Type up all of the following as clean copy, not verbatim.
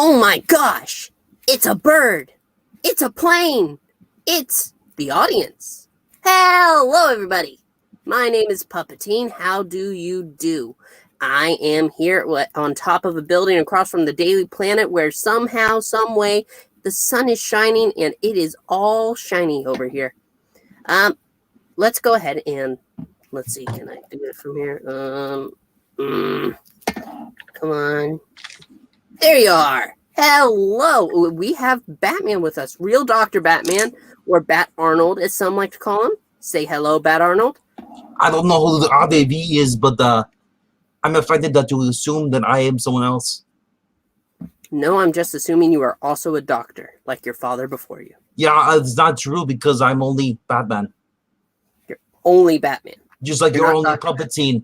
Oh my gosh! It's a bird! It's a plane! It's the audience! Hello, everybody! My name is Puppetine. How do you do? I am here on top of a building across from the Daily Planet where somehow, some way, the sun is shining and it is all shiny over here. Let's go ahead and let's see. Can I do it from here? Come on. There you are. Hello. We have Batman with us. Real Dr. Batman, or Bat Ah-nold, as some like to call him. Say hello, Bat Ah-nold. I don't know who the RDV is, but I'm offended that you assume that I am someone else. No, I'm just assuming you are also a doctor, like your father before you. Yeah, it's not true because I'm only Batman. You're only Batman. Just like you're only Puppetine.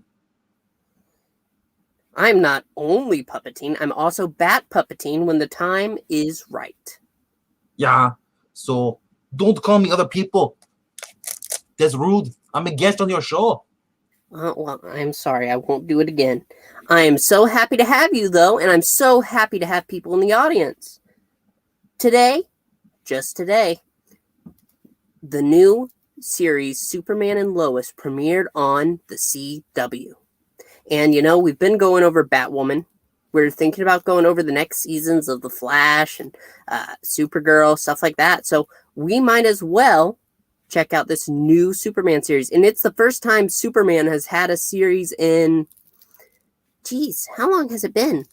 I'm not only Puppetine, I'm also Bat Puppetine when the time is right. Yeah, so don't call me other people. That's rude. I'm a guest on your show. Well, I'm sorry, I won't do it again. I am so happy to have you, though, and I'm so happy to have people in the audience. Today, just today, the new series Superman and Lois premiered on the CW. And, you know, we've been going over Batwoman. We're thinking about going over the next seasons of The Flash and Supergirl, stuff like that. So we might as well check out this new Superman series. And it's the first time Superman has had a series in, geez, how long has it been?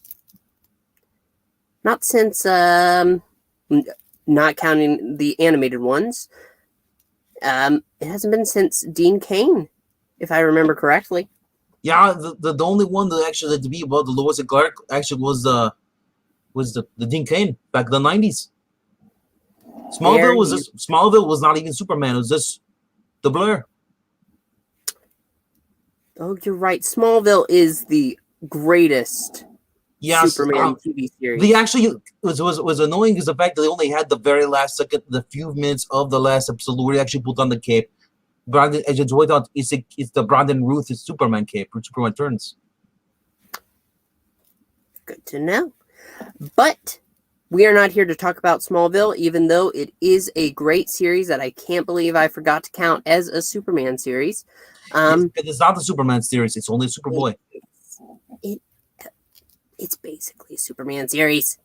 Not since, not counting the animated ones. It hasn't been since Dean Cain, if I remember correctly. Yeah, the only one that actually had to be about the Lois and Clark actually was the Dean Cain back in the 90s. Smallville was not even Superman. It was just the Blur. Oh, you're right. Smallville is the greatest Superman TV series. They actually was annoying is the fact that they only had the very last second, the few minutes of the last episode where they actually put on the cape. Brandon, as you pointed out, it's the Brandon Ruth is Superman cape, or Superman turns. Good to know. But we are not here to talk about Smallville, even though it is a great series that I can't believe I forgot to count as a Superman series. It's not the Superman series; it's only Superboy. It's basically a Superman series.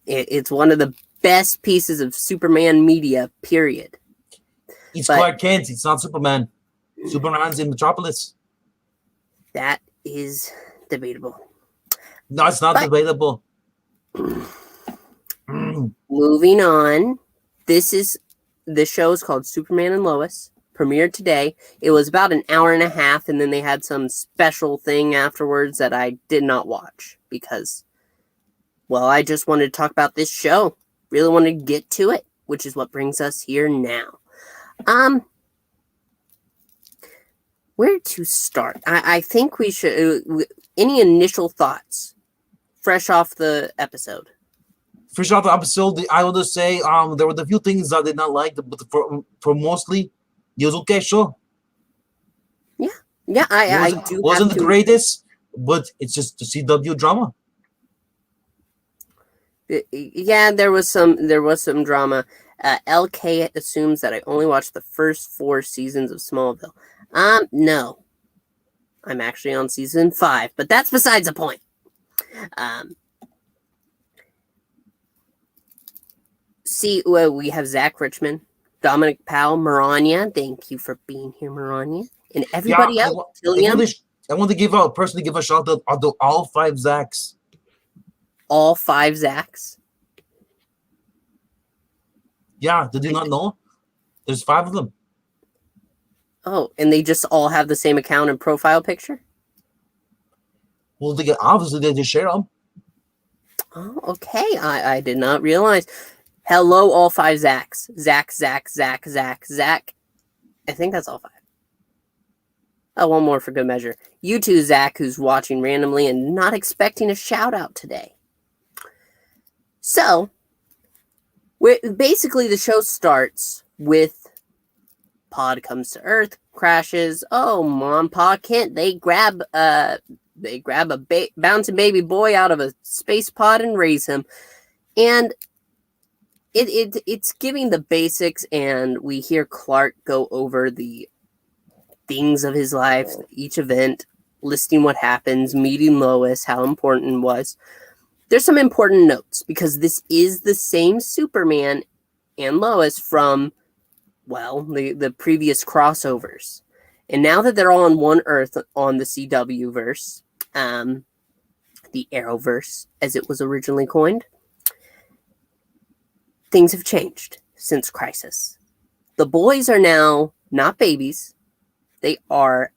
It's one of the best pieces of Superman media, period. It's Clark Kent. It's not Superman. Superman's in Metropolis. That is debatable. No, it's not debatable. Moving on. The show is called Superman and Lois. Premiered today. It was about an hour and a half, and then they had some special thing afterwards that I did not watch because, well, I just wanted to talk about this show. Really wanted to get to it, which is what brings us here now. Where to start? I think we should. Any initial thoughts, fresh off the episode? Fresh off the episode, I would just say there were a few things I did not like, but for mostly, it was okay show. Yeah, I do. Wasn't the greatest, but it's just the CW drama. Yeah, there was some drama. LK assumes that I only watched the first 4 seasons of Smallville. No. I'm actually on season 5, but that's besides the point. We have Zach Richmond, Dominic Powell, Maranya. Thank you for being here, Maranya. And everybody else. I want to give a shout out to all 5 Zachs. All 5 Zachs? Yeah, did you not know? There's 5 of them. Oh, and they just all have the same account and profile picture? Well, obviously they just share them. Oh, okay. I did not realize. Hello, all 5 Zachs. Zach. I think that's all 5. Oh, one more for good measure. You too, Zach, who's watching randomly and not expecting a shout out today. So, basically the show starts with Pod comes to Earth, crashes. Oh, Mom, Pa, can't they grab They grab a bouncing baby boy out of a space pod and raise him. And it's giving the basics, and we hear Clark go over the things of his life, each event, listing what happens, meeting Lois, how important it was. There's some important notes because this is the same Superman and Lois from, well, the previous crossovers. And now that they're all on one Earth on the CW verse, the Arrowverse, as it was originally coined, things have changed since Crisis. The boys are now not babies. They are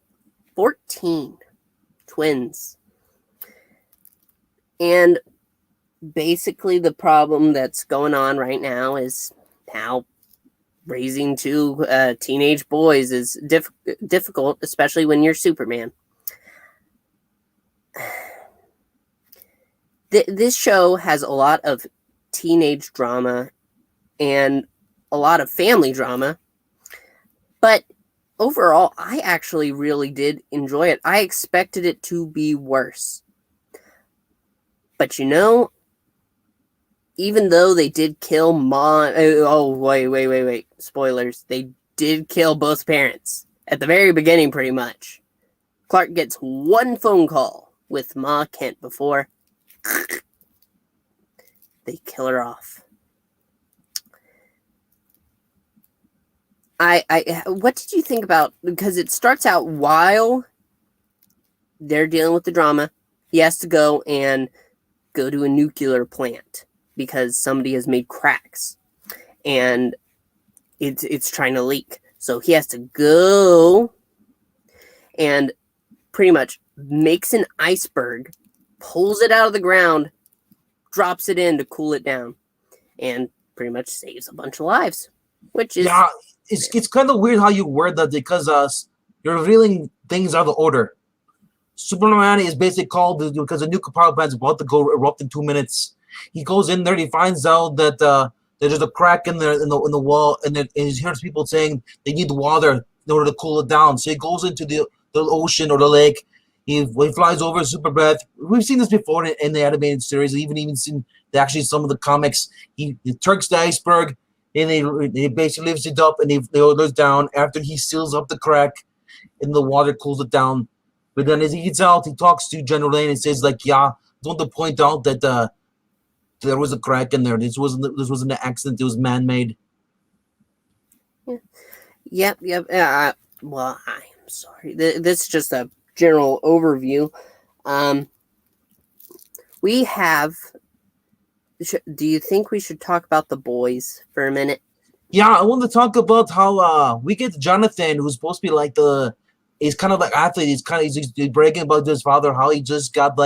14 twins. And basically the problem that's going on right now is how raising two teenage boys is difficult, especially when you're Superman. This show has a lot of teenage drama and a lot of family drama, but overall, I actually really did enjoy it. I expected it to be worse. But even though they did kill Mom... Oh, wait. Spoilers. They did kill both parents. At the very beginning, pretty much. Clark gets one phone call with Ma Kent before they kill her off. What did you think about... Because it starts out while they're dealing with the drama. He has to go to a nuclear plant because somebody has made cracks and it's trying to leak. So he has to go and pretty much makes an iceberg, pulls it out of the ground, drops it in to cool it down, and pretty much saves a bunch of lives. Which is it's kind of weird how you word that because you're revealing things out of order. Superman is basically called because the nuclear power plant is about to go erupt in 2 minutes. He goes in there and he finds out that there's a crack in the wall, and he hears people saying they need water in order to cool it down. So he goes into the ocean or the lake. He flies over super breath. We've seen this before in the animated series. We've even seen some of the comics. He turks the iceberg and he basically lifts it up and he goes down after he seals up the crack and the water cools it down. But then as he gets out, he talks to General Lane and says, like, yeah, I want to point out that there was a crack in there. This wasn't an accident. It was man-made. Yep. Well, I'm sorry. This is just a general overview. We have... Do you think we should talk about the boys for a minute? Yeah, I want to talk about how we get Jonathan, who's supposed to be like he's kind of like athlete. He's bragging about his father, how he just got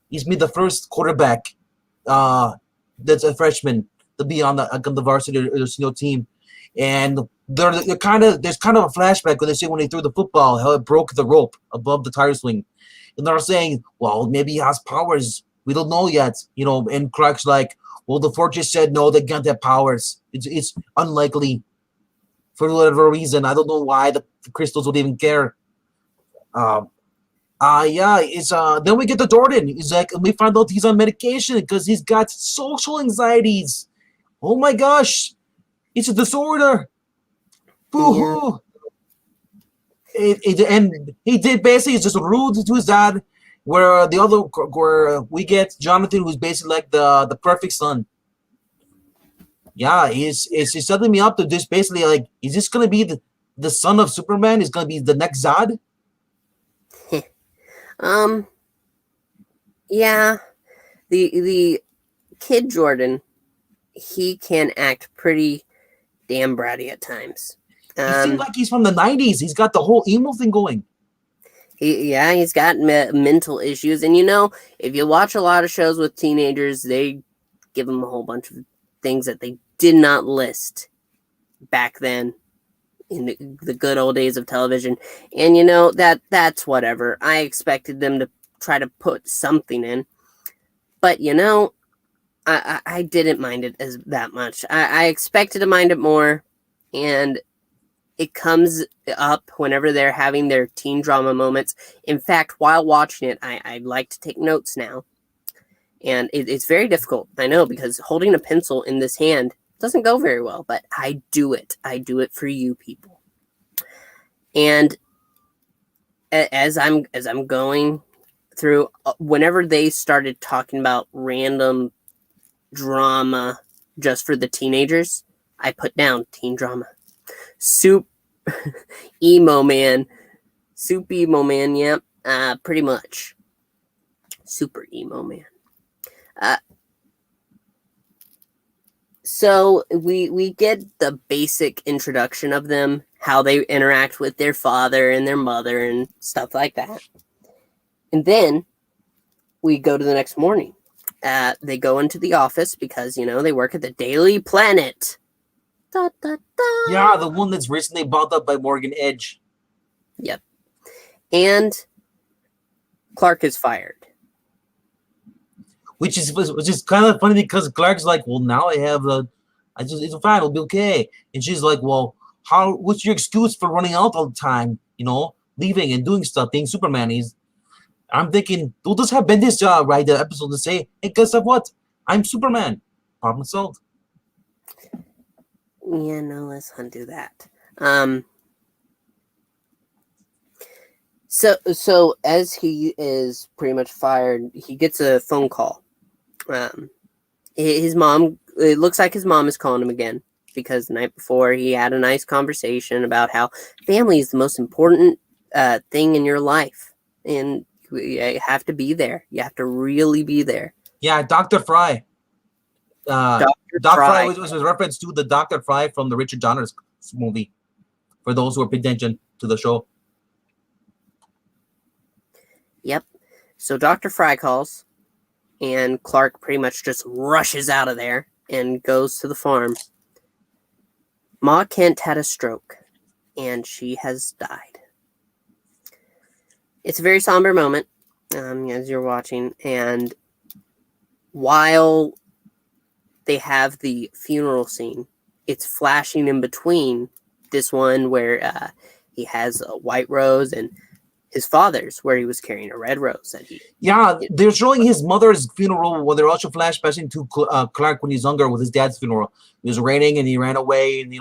he's made the first quarterback that's a freshman to be on the varsity or team. And there's kind of a flashback when they say when he threw the football, how it broke the rope above the tire swing. And they're saying, well, maybe he has powers. We don't know yet, and Clark's like, well, the Fortress said no, they can't have powers. It's unlikely for whatever reason. I don't know why the crystals would even care. Then we get to Jordan. He's like, and we find out he's on medication because he's got social anxieties. Oh my gosh, it's a disorder. Boo-hoo. Yeah. And he did basically just rude to his dad. Where we get Jonathan, who's basically like the perfect son. Yeah, he's setting me up to this basically like, is this gonna be the son of Superman? Is gonna be the next Zod? Yeah, the kid Jordan, he can act pretty damn bratty at times. He seems like he's from the 90s. He's got the whole emo thing going. He's got mental issues. And, if you watch a lot of shows with teenagers, they give them a whole bunch of things that they did not list back then in the good old days of television. And, that's whatever. I expected them to try to put something in. But, I didn't mind it as that much. I expected to mind it more. And it comes up whenever they're having their teen drama moments. In fact, while watching it, I like to take notes now. And it's very difficult, I know, because holding a pencil in this hand doesn't go very well, but I do it. I do it for you people. And as I'm going through, whenever they started talking about random drama just for the teenagers, I put down teen drama. Soup emo man. Soup emo man, yep. Pretty much. Super emo man. So we get the basic introduction of them, how they interact with their father and their mother and stuff like that. And then we go to the next morning. They go into the office because, they work at the Daily Planet. Da, da, da. Yeah, the one that's recently bought up by Morgan Edge. Yep. And Clark is fired. Which is kind of funny because Clark's like, well, now it's fine, it'll be okay. And she's like, well, what's your excuse for running out all the time? Leaving and doing stuff, being Superman. I'm thinking, we'll just have Bendis write the episode to say, hey, guess what? I'm Superman. Problem solved. Yeah, no, let's undo that. So as he is pretty much fired, he gets a phone call. His mom, it looks like his mom is calling him again because the night before he had a nice conversation about how family is the most important thing in your life. And you have to be there. You have to really be there. Yeah, Dr. Fry. Doc Fry was a reference to the Dr. Fry from the Richard Donner movie, for those who are paying attention to the show. Yep. So Dr. Fry calls, and Clark pretty much just rushes out of there and goes to the farm. Ma Kent had a stroke, and she has died. It's a very somber moment as you're watching, and while they have the funeral scene, it's flashing in between this one where he has a white rose and his father's where he was carrying a red rose. They're showing his mother's funeral where they're also flashbacking to Clark when he's younger with his dad's funeral. It was raining and he ran away, and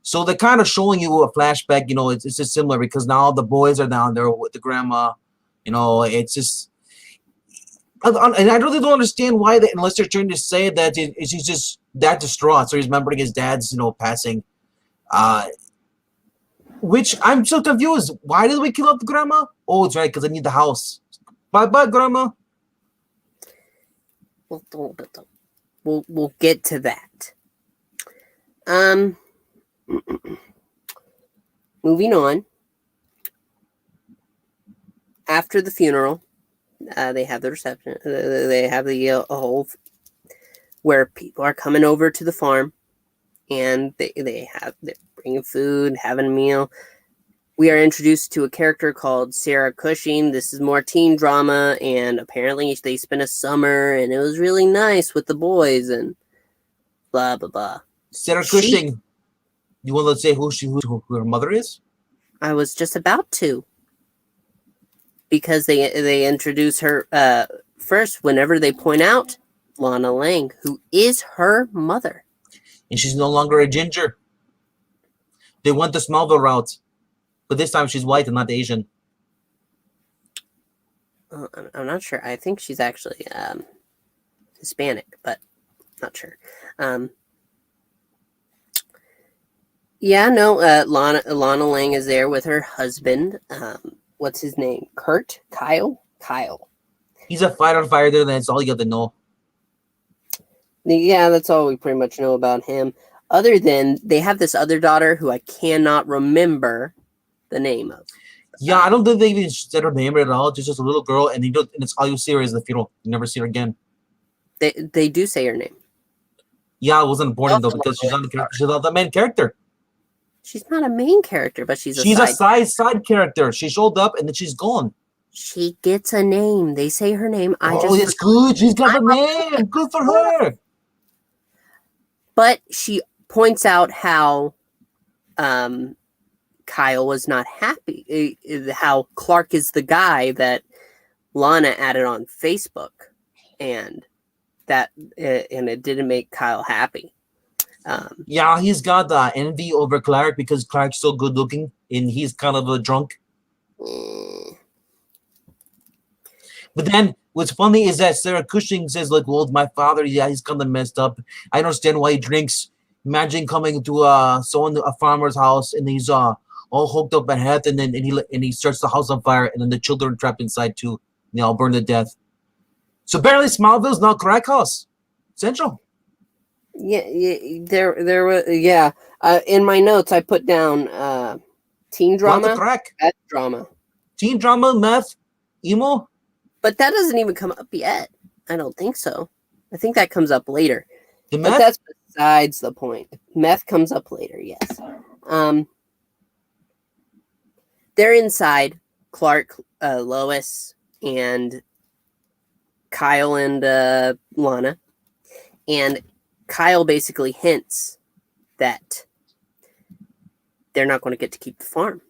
so they're kind of showing you a flashback. It's just similar because now the boys are down there with the grandma. It's just, and I really don't understand why unless they're trying to say that he's just that distraught, so he's remembering his dad's passing. Which I'm so confused. Why did we kill off the grandma? Oh, it's right, because I need the house. Bye, grandma. We'll get to that. Moving on. After the funeral, they have the reception. They have the whole where people are coming over to the farm, and they're bringing food, having a meal. We are introduced to a character called Sarah Cushing. This is more teen drama, and apparently they spent a summer, and it was really nice with the boys, and blah, blah, blah. Sarah Cushing. You want to say who her mother is? I was just about to. Because they introduce her first whenever they point out Lana Lang, who is her mother. And she's no longer a ginger. They went the Smallville route. But this time she's white and not Asian. I'm not sure. I think she's actually Hispanic, but not sure. Lana Lang is there with her husband. What's his name? Kyle? He's a firefighter. That's all you have to know. Yeah, that's all we pretty much know about him. Other than they have this other daughter who I cannot remember the name of. Yeah, I don't think they even said her name at all. She's just a little girl, and it's all you see her is the funeral. You never see her again. They do say her name. Yeah, it wasn't important though because she's not the main character. She's not a main character, but she's a side character. She showed up and then she's gone. She gets a name. They say her name. It's good. She's got a name. Good for her. But she points out how Kyle was not happy. How Clark is the guy that Lana added on Facebook, and it didn't make Kyle happy. Yeah, he's got envy over Clark because Clark's so good looking and he's kind of a drunk. But then what's funny is that Sarah Cushing says, like, well, my father, yeah, he's kind of messed up. I don't understand why he drinks. Imagine coming to a farmer's house and he's all hooked up at head, and then he starts the house on fire, and then the children are trapped inside too. And they all burn to death. So apparently Smallville's not crack house. Central. There was in my notes I put down teen drama, crack, meth drama, teen drama, meth, emo. But that doesn't even come up yet. I don't think so. I think that comes up later. The meth? But that's besides the point. Meth comes up later, yes. They're inside. Clark, Lois, and Kyle and Lana. And Kyle basically hints that they're not going to get to keep the farm.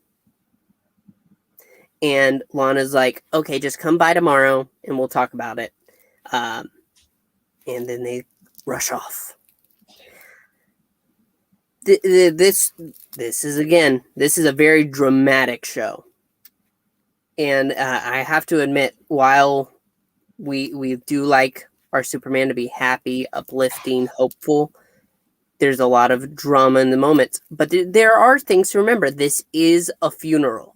And Lana's like, okay, just come by tomorrow and we'll talk about it. And then they rush off. This is a very dramatic show. And I have to admit, while we do like our Superman to be happy, uplifting, hopeful, there's a lot of drama in the moments. But there are things to remember. This is a funeral.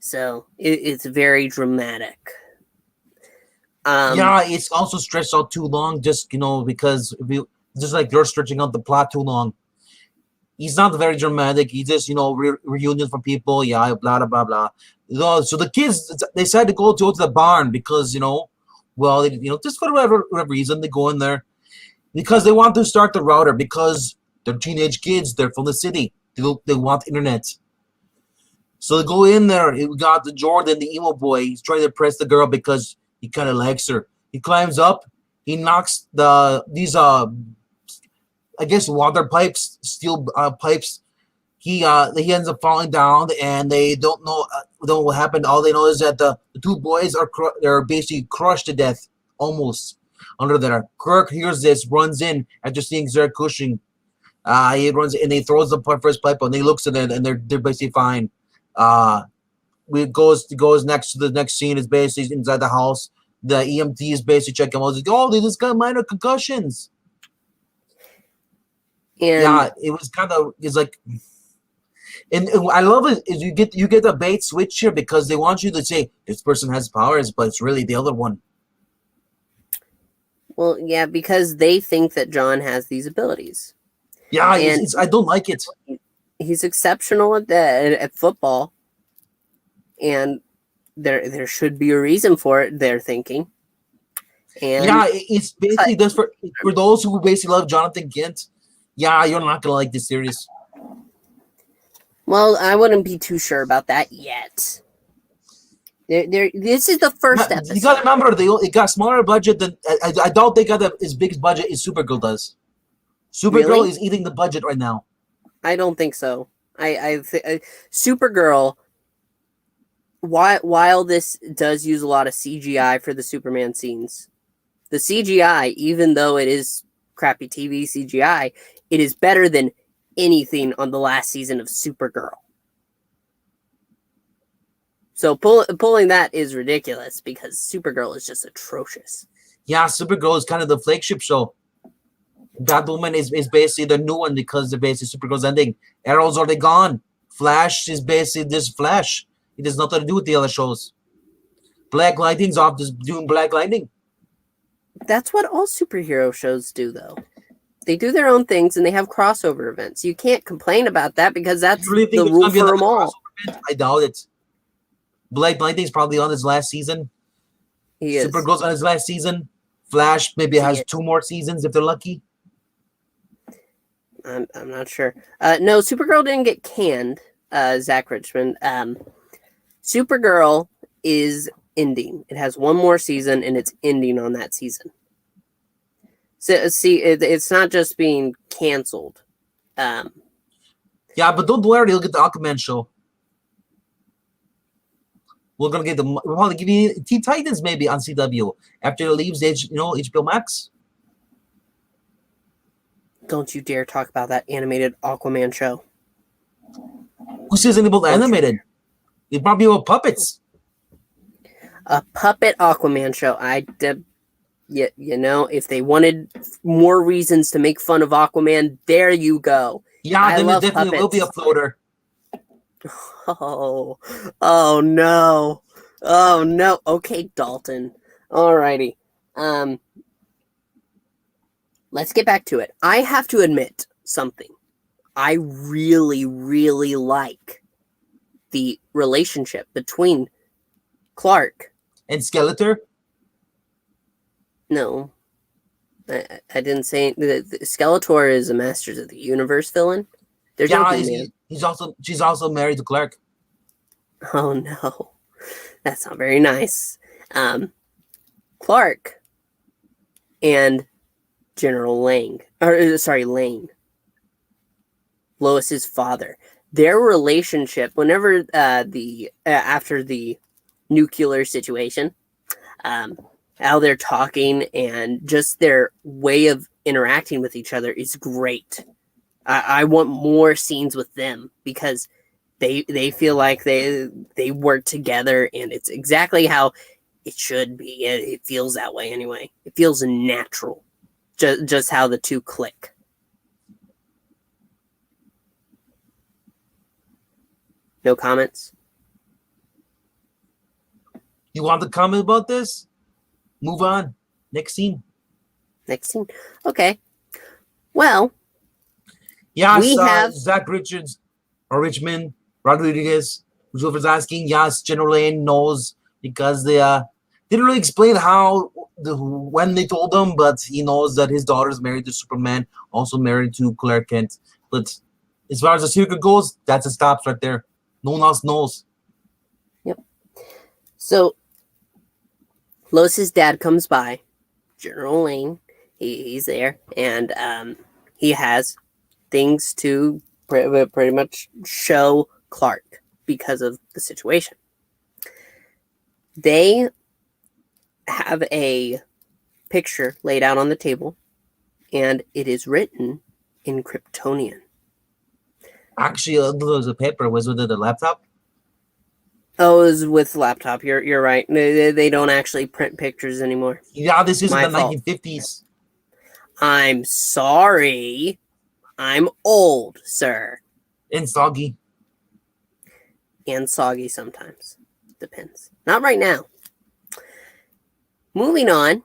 So it's very dramatic. It's also stretched out too long, just because just like you're stretching out the plot too long. He's not very dramatic. He just reunion for people. Yeah, blah blah blah blah. So the kids decide to go to the barn because just for whatever reason they go in there because they want to start the router because they're teenage kids. They're from the city. They want internet. So they go in there. We got the Jordan, the emo boy. He's trying to impress the girl because he kind of likes her. He climbs up. He knocks these I guess water pipes, steel pipes. He ends up falling down, and they don't know what happened. All they know is that the two boys they're basically crushed to death, almost under there. Kirk hears this, runs in after seeing Sarah Cushing. He runs and he throws the first pipe, and he looks at it, and they're basically fine. It goes next to the next scene is basically inside the house. The EMT is basically checking out. They just got minor concussions. And it was it's like, and I love it is you get a bait switch here because they want you to say this person has powers, but it's really the other one. Well, yeah, because they think that John has these abilities. Yeah, I don't like it. He's exceptional at football, and there should be a reason for it. They're thinking, and it's basically just for those who basically love Jonathan Kent. Yeah, you're not gonna like this series. Well, I wouldn't be too sure about that yet. This is the first episode. You gotta remember, it got smaller budget than I doubt they got as big a budget as Supergirl does. Supergirl is eating the budget right now. I don't think so. Supergirl, while this does use a lot of CGI for the Superman scenes, the CGI, even though it is crappy TV CGI, it is better than anything on the last season of Supergirl. So pulling that is ridiculous because Supergirl is just atrocious. Yeah, Supergirl is kind of the flagship show. Batwoman is basically the new one because the basically Supergirl's ending. Arrow's already gone. Flash is basically just Flash. It has nothing to do with the other shows. Black Lightning's off just doing Black Lightning. That's what all superhero shows do, though. They do their own things and they have crossover events. You can't complain about that because that's the rule for them all. I doubt it. Black Lightning's probably on his last season. He is. Supergirl's on his last season. Flash maybe has 2 more seasons if they're lucky. I'm not sure. No, Supergirl didn't get canned, Zach Richmond. Supergirl is ending. It has 1 more season and it's ending on that season. So see, it's not just being canceled. Yeah, but don't worry, you'll get the Aquaman show. We're gonna get we'll probably give you Teen Titans maybe on CW after it leaves HBO Max. Don't you dare talk about that animated Aquaman show. Who says anything about the animated? It'd probably be about puppets. A puppet Aquaman show. If they wanted more reasons to make fun of Aquaman, there you go. Yeah, then it definitely will be a floater. Oh no. Oh no. Okay, Dalton. Alrighty. Let's get back to it. I have to admit something. I really, really like the relationship between Clark and Skeletor. No, I didn't say the Skeletor is a Masters of the Universe villain. There's no He-Man. She's also married to Clark. Oh no, that's not very nice. Clark and General Lane, Lois's father. Their relationship, whenever after the nuclear situation, how they're talking and just their way of interacting with each other is great. I want more scenes with them because they feel like they work together, and it's exactly how it should be. It feels that way anyway. It feels natural, just how the two click. No comments? You want to comment about this? Move on. Next scene. Okay. Well, yes, we have Zach Richmond Rodriguez, who's asking. Yes, General Lane knows because they didn't really explain when they told him, but he knows that his daughter is married to Superman, also married to Clark Kent. But as far as the secret goes, that's it stops right there. No one else knows. Yep. So Lois's dad comes by, General Lane. He's there, and he has things to pretty much show Clark because of the situation. They have a picture laid out on the table, and it is written in Kryptonian. Actually, there was a paper. Was it the laptop? Oh, it was with laptop. You're right. They don't actually print pictures anymore. Yeah, this is the 1950s. I'm sorry. I'm old, sir. And soggy. And soggy sometimes. Depends. Not right now. Moving on.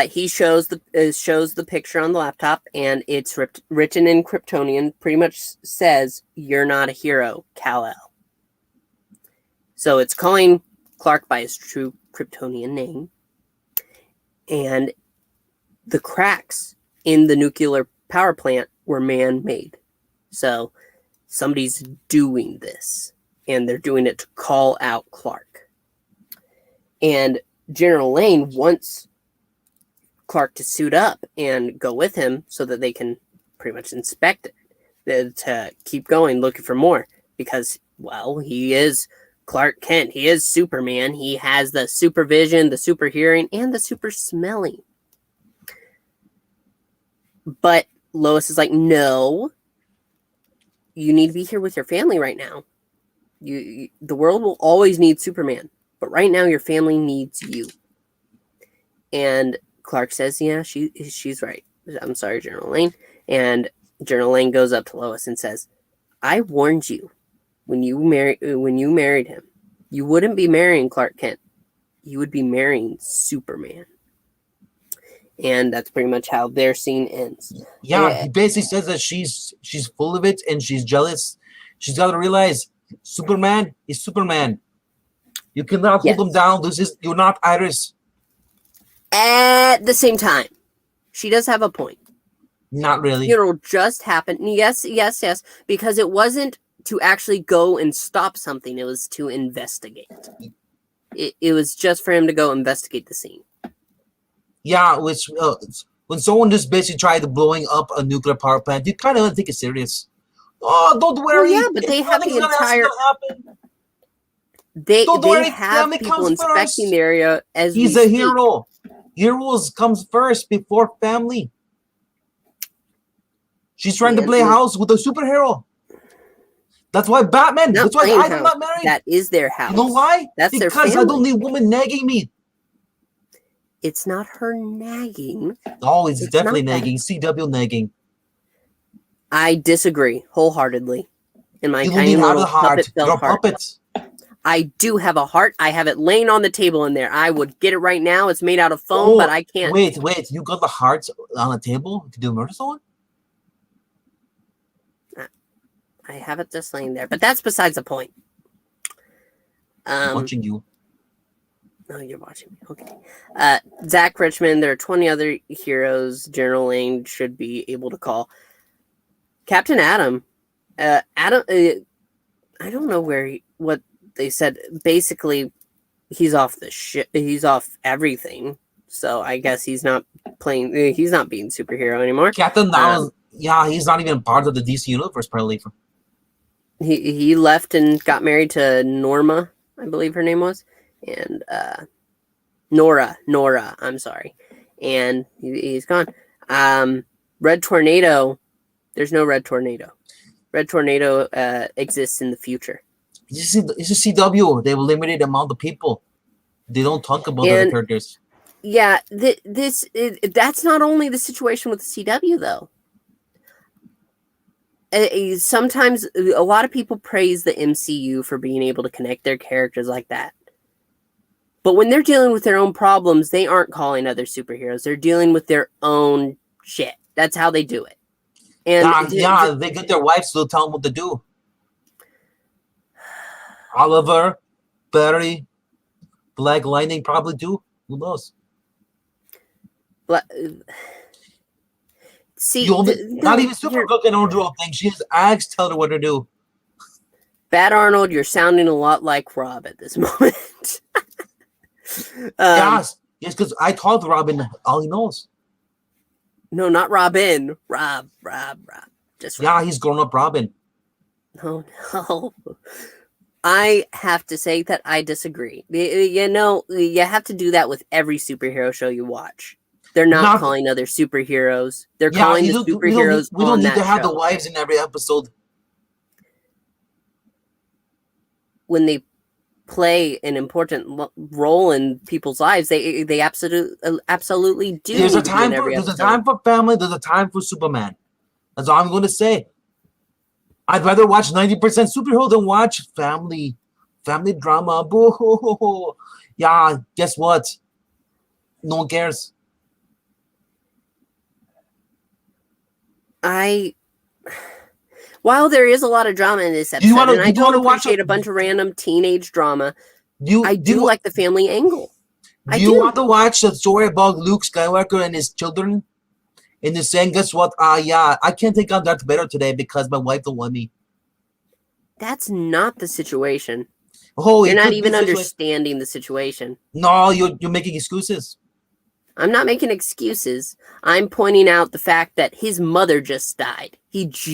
He shows the picture on the laptop, and it's written in Kryptonian. Pretty much says, "You're not a hero, Kal-El." So it's calling Clark by his true Kryptonian name. And the cracks in the nuclear power plant were man-made. So somebody's doing this, and they're doing it to call out Clark. And General Lane wants Clark to suit up and go with him so that they can pretty much inspect it, to keep going, looking for more. Because, well, he is Clark Kent. He is Superman. He has the supervision, the super hearing, and the super smelling. But Lois is like, no, you need to be here with your family right now. The world will always need Superman, but right now your family needs you. And Clark says, yeah, she's right. I'm sorry, General Lane. And General Lane goes up to Lois and says, I warned you when you married him. You wouldn't be marrying Clark Kent. You would be marrying Superman. And that's pretty much how their scene ends. Yeah, he basically says that she's full of it and she's jealous. She's got to realize Superman is Superman. You cannot hold him down. You're not Iris. At the same time, she does have a point. Not really. Funeral just happened. Yes, because it wasn't to actually go and stop something. It was to investigate. It was just for him to go investigate the scene. Yeah, which when someone just basically tried blowing up a nuclear power plant, you kind of don't take it serious. Oh, don't worry. Well, yeah, but they have Nothing's the entire. gonna happen. They Don't they worry. have Family people comes inspecting first. the area as He's we a speak. hero. Heroes comes first before family. She's trying to play house with a superhero. That's why Batman. Not That's why playing I'm house. not married. That is their house. You know why? That's their Because family. I don't need women nagging me. It's not her nagging. Oh, it's definitely not that. nagging. CW nagging. I disagree wholeheartedly. In my You don't tiny need have little a heart. puppet You're a felt heart. puppet. I do have a heart. I have it laying on the table in there. I would get it right now. It's made out of foam, but I can't. Wait. You got the heart on the table to do murder someone? I have it just laying there, but that's besides the point. I'm watching you. Oh, you're watching me. Okay. Zach Richmond, there are 20 other heroes General Lane should be able to call. Captain Atom. Adam, I don't know what they said. Basically, he's off the shit. He's off everything. So I guess he's not playing. He's not being superhero anymore. Captain Atom. Yeah, he's not even part of the DC universe, apparently. He left and got married to Norma, I believe her name was, and Nora. I'm sorry, and he's gone. Red Tornado. There's no Red Tornado. Red Tornado exists in the future. It's a CW. They have a limited amount of people. They don't talk about other characters. Yeah, that's not only the situation with the CW though. Sometimes a lot of people praise the MCU for being able to connect their characters like that. But when they're dealing with their own problems, they aren't calling other superheroes. They're dealing with their own shit. That's how they do it. And they get their wives to tell them what to do. Oliver, Barry, Black Lightning probably do. Who knows? See, not even Supergirl can do a thing. She just asked, tell her what to do. Bad Arnold, you're sounding a lot like Rob at this moment. Yes, because I talked to Robin. All he knows. No, not Robin. Rob. Just Rob. Yeah, he's grown up Robin. Oh no. I have to say that I disagree. You know, you have to do that with every superhero show you watch. They're not calling other superheroes. They're calling the superheroes. We don't need to have the wives in every episode. When they play an important role in people's lives, they absolutely do. There's a time for family. There's a time for Superman. That's all I'm going to say. I'd rather watch 90% superhero than watch family drama. Boo. Yeah, guess what? No one cares. While there is a lot of drama in this episode, and I don't appreciate a bunch of random teenage drama, I do like the family angle. Do you want to watch the story about Luke Skywalker and his children? And they're saying, guess what? I can't take on Darth Vader today because my wife don't want me. That's not the situation. Oh, you're not even understanding the situation. No, you're making excuses. I'm not making excuses. I'm pointing out the fact that his mother just died. It's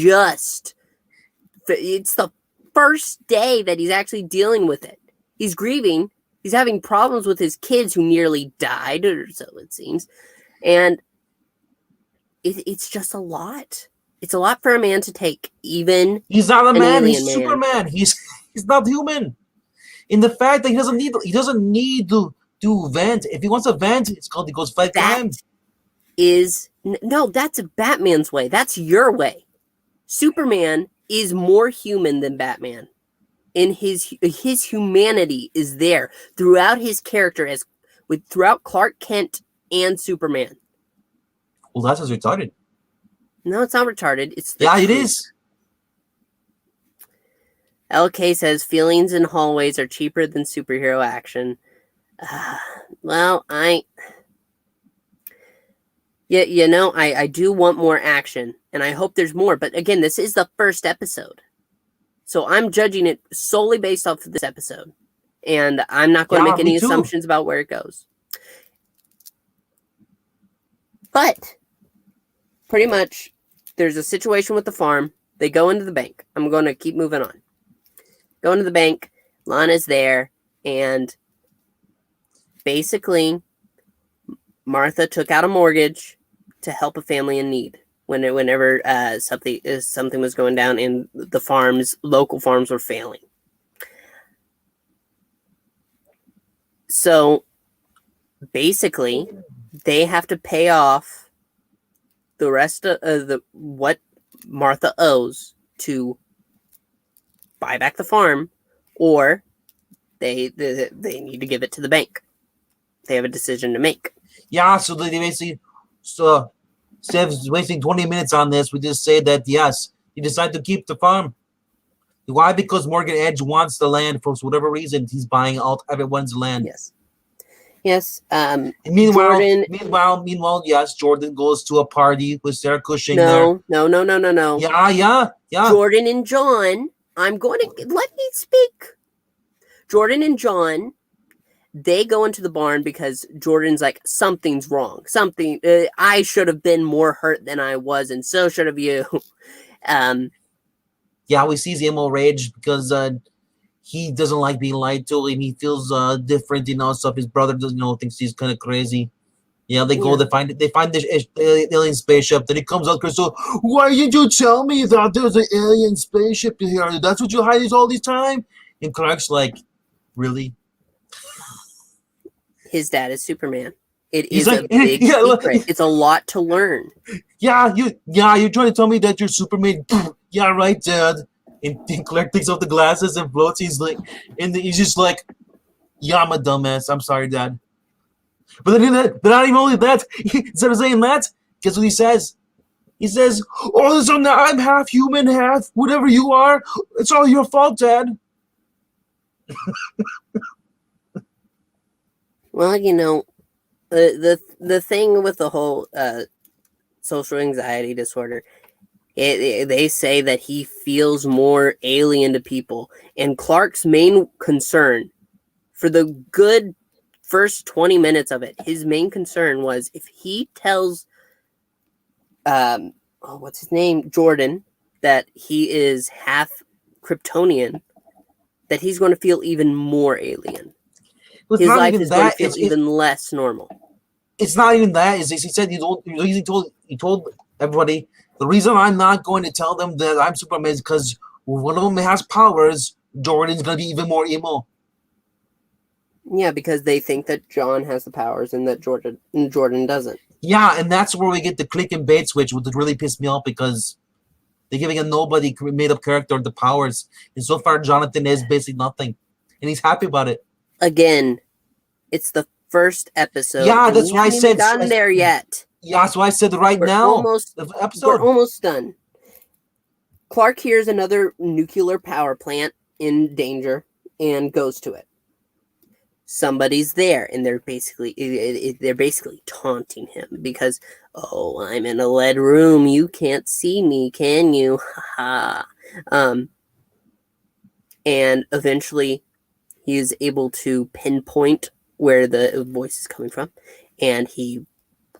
the first day that he's actually dealing with it. He's grieving. He's having problems with his kids who nearly died, or so it seems. And it's just a lot. It's a lot for a man to take, even. He's not a man, he's Superman. He's not human. In the fact that he doesn't need to vent. If he wants to vent, it's called he goes fight for him. No, that's Batman's way. That's your way. Superman is more human than Batman. And his humanity is there throughout his character throughout Clark Kent and Superman. Well, that's just retarded. No, it's not retarded. It is. LK says feelings in hallways are cheaper than superhero action. Well, I do want more action, and I hope there's more. But again, this is the first episode, so I'm judging it solely based off of this episode, and I'm not going to make any assumptions about where it goes. But pretty much, there's a situation with the farm. They go into the bank. I'm going to keep moving on. Go into the bank. Lana's there, and basically, Martha took out a mortgage to help a family in need. Whenever something was going down and the local farms were failing. So basically, they have to pay off the rest of what Martha owes to buy back the farm, or they need to give it to the bank. They have a decision to make. Yeah, so they basically, so instead of wasting 20 minutes on this, we just say that yes, he decided to keep the farm. Why? Because Morgan Edge wants the land for whatever reason. He's buying out everyone's land. Yes. And meanwhile, Jordan. yes, Jordan goes to a party with Sarah Cushing No. there. Yeah. Jordan and John. I'm going to let me speak. Jordan and John. They go into the barn because Jordan's like, something's wrong. I should have been more hurt than I was, and so should have you. Yeah, we see Zemo rage because he doesn't like being lied to, and he feels different, stuff. His brother doesn't thinks he's kind of crazy. Yeah, they go, they find this alien spaceship. Then he comes out, Crystal. Why didn't you tell me that there's an alien spaceship here? That's what you hide all this time. And Clark's like, really? His dad is Superman. He's a big secret. It's a lot to learn. Yeah, you're trying to tell me that you're Superman. Yeah, right, Dad. And Clark takes off the glasses and floats. He's like, and he's just like, yeah, I'm a dumbass. I'm sorry, Dad. But not even only that. Instead of saying that, guess what he says? He says, "Oh, so now I'm half human, half whatever you are. It's all your fault, Dad." Well, the thing with the whole social anxiety disorder, they say that he feels more alien to people, and Clark's main concern for the good first 20 minutes of it, his main concern was if he tells what's his name, Jordan, that he is half Kryptonian, that he's going to feel even more alien. His life is going to feel even less normal. It's not even that. He said he told everybody, the reason I'm not going to tell them that I'm Superman is because one of them has powers. Jordan's going to be even more emo. Yeah, because they think that John has the powers and that Jordan doesn't. Yeah, and that's where we get the click and bait switch, which really pissed me off because they're giving a nobody made up character the powers. And so far, Jonathan is basically nothing. And he's happy about it. Again, it's the first episode. Yeah, that's why I said. We haven't gotten there yet. Yeah, that's why I said right now. We're almost done. Clark hears another nuclear power plant in danger and goes to it. Somebody's there, and they're basically taunting him because, oh, I'm in a lead room. You can't see me, can you? Ha ha. And eventually, he is able to pinpoint where the voice is coming from, and he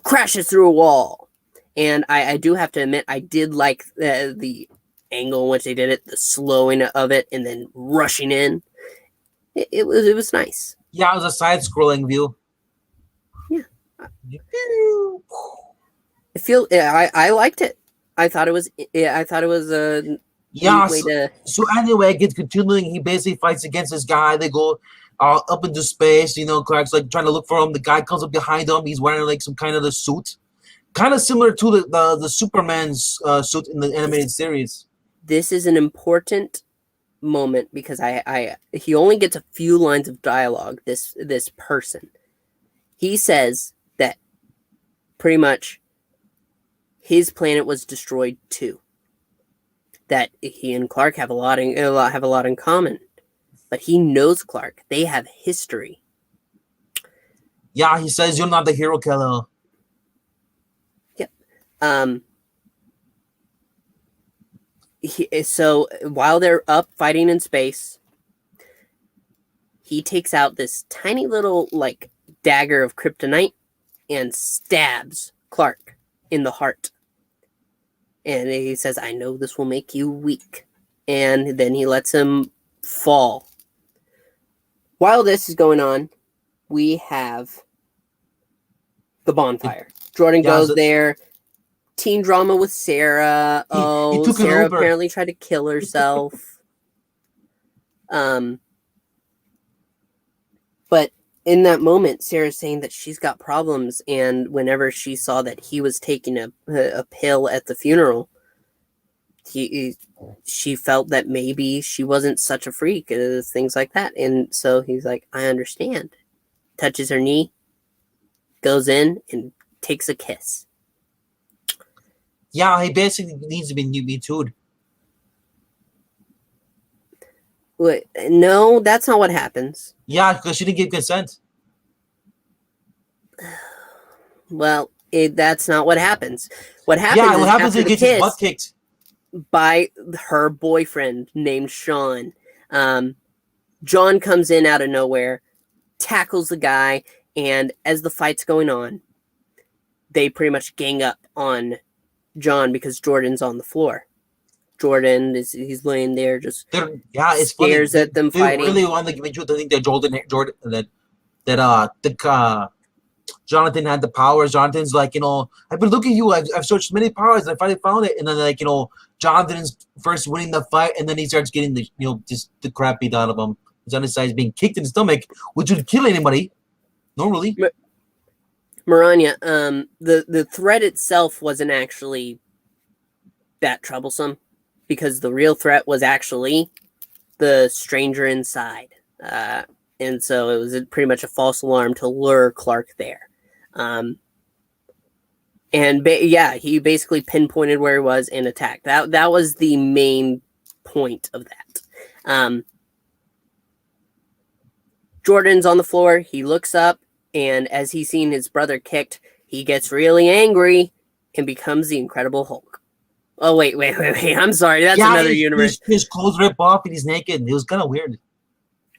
crashes through a wall. And I do have to admit, I did like the angle in which they did it, the slowing of it, and then rushing in. It was nice. Yeah, it was a side-scrolling view. Yeah. I liked it. I thought it was a way to... So anyway, it gets continuing. He basically fights against this guy. They go up into space. Clark's like trying to look for him. The guy comes up behind him. He's wearing like some kind of a suit, kind of similar to the Superman's suit in the animated series. This is an important moment because he only gets a few lines of dialogue. This person, he says that pretty much his planet was destroyed too. That he and Clark have a lot in common, but he knows Clark. They have history. Yeah, he says you're not the hero killer. Yep. So while they're up fighting in space, he takes out this tiny little dagger of kryptonite and stabs Clark in the heart. And he says, I know this will make you weak. And then he lets him fall. While this is going on, we have the bonfire. Jordan goes there. Teen drama with Sarah. He took an Sarah Uber. apparently tried to kill herself. But in that moment, Sarah's saying that she's got problems, and whenever she saw that he was taking a pill at the funeral, she felt that maybe she wasn't such a freak, things like that. And so he's like, I understand. Touches her knee, goes in, and takes a kiss. Yeah, he basically needs to be Me Too'd. No, that's not what happens. Yeah, because she didn't give consent. Well, that's not what happens. What happens is after the gets his butt kicked by her boyfriend named Sean. John comes in out of nowhere, tackles the guy, and as the fight's going on, they pretty much gang up on John because Jordan's on the floor. Jordan he's laying there just it's stares funny. at them they fighting. Really want to give me truth. I think that Jonathan had the powers. Jonathan's like, I've been looking at you. I've searched many powers and I finally found it. And then Jonathan's first winning the fight, and then he starts getting just the crap beat out of him. He's on his side, being kicked in the stomach, which would kill anybody normally. Maranya, the threat itself wasn't actually that troublesome because the real threat was actually the stranger inside. And so it was pretty much a false alarm to lure Clark there. He basically pinpointed where he was and attacked. That was the main point of that. Jordan's on the floor. He looks up, and as he's seen his brother kicked, he gets really angry and becomes the Incredible Hulk. Oh, wait. I'm sorry. That's another universe. His clothes rip off and he's naked. It was kind of weird.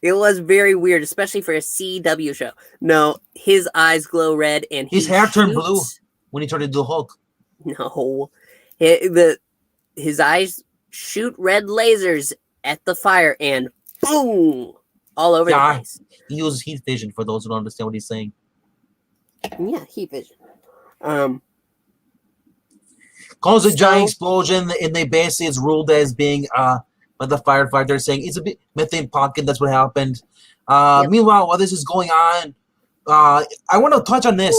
It was very weird, especially for a CW show. No, his eyes glow red, and his hair turned blue when he turned into the Hulk. No, his eyes shoot red lasers at the fire, and boom, all over the place. He uses heat vision for those who don't understand what he's saying. Yeah, heat vision. Causes a giant explosion, and they basically it's ruled as being by the firefighter saying it's a bit methane pocket. That's what happened. Meanwhile, while this is going on, I want to touch on this.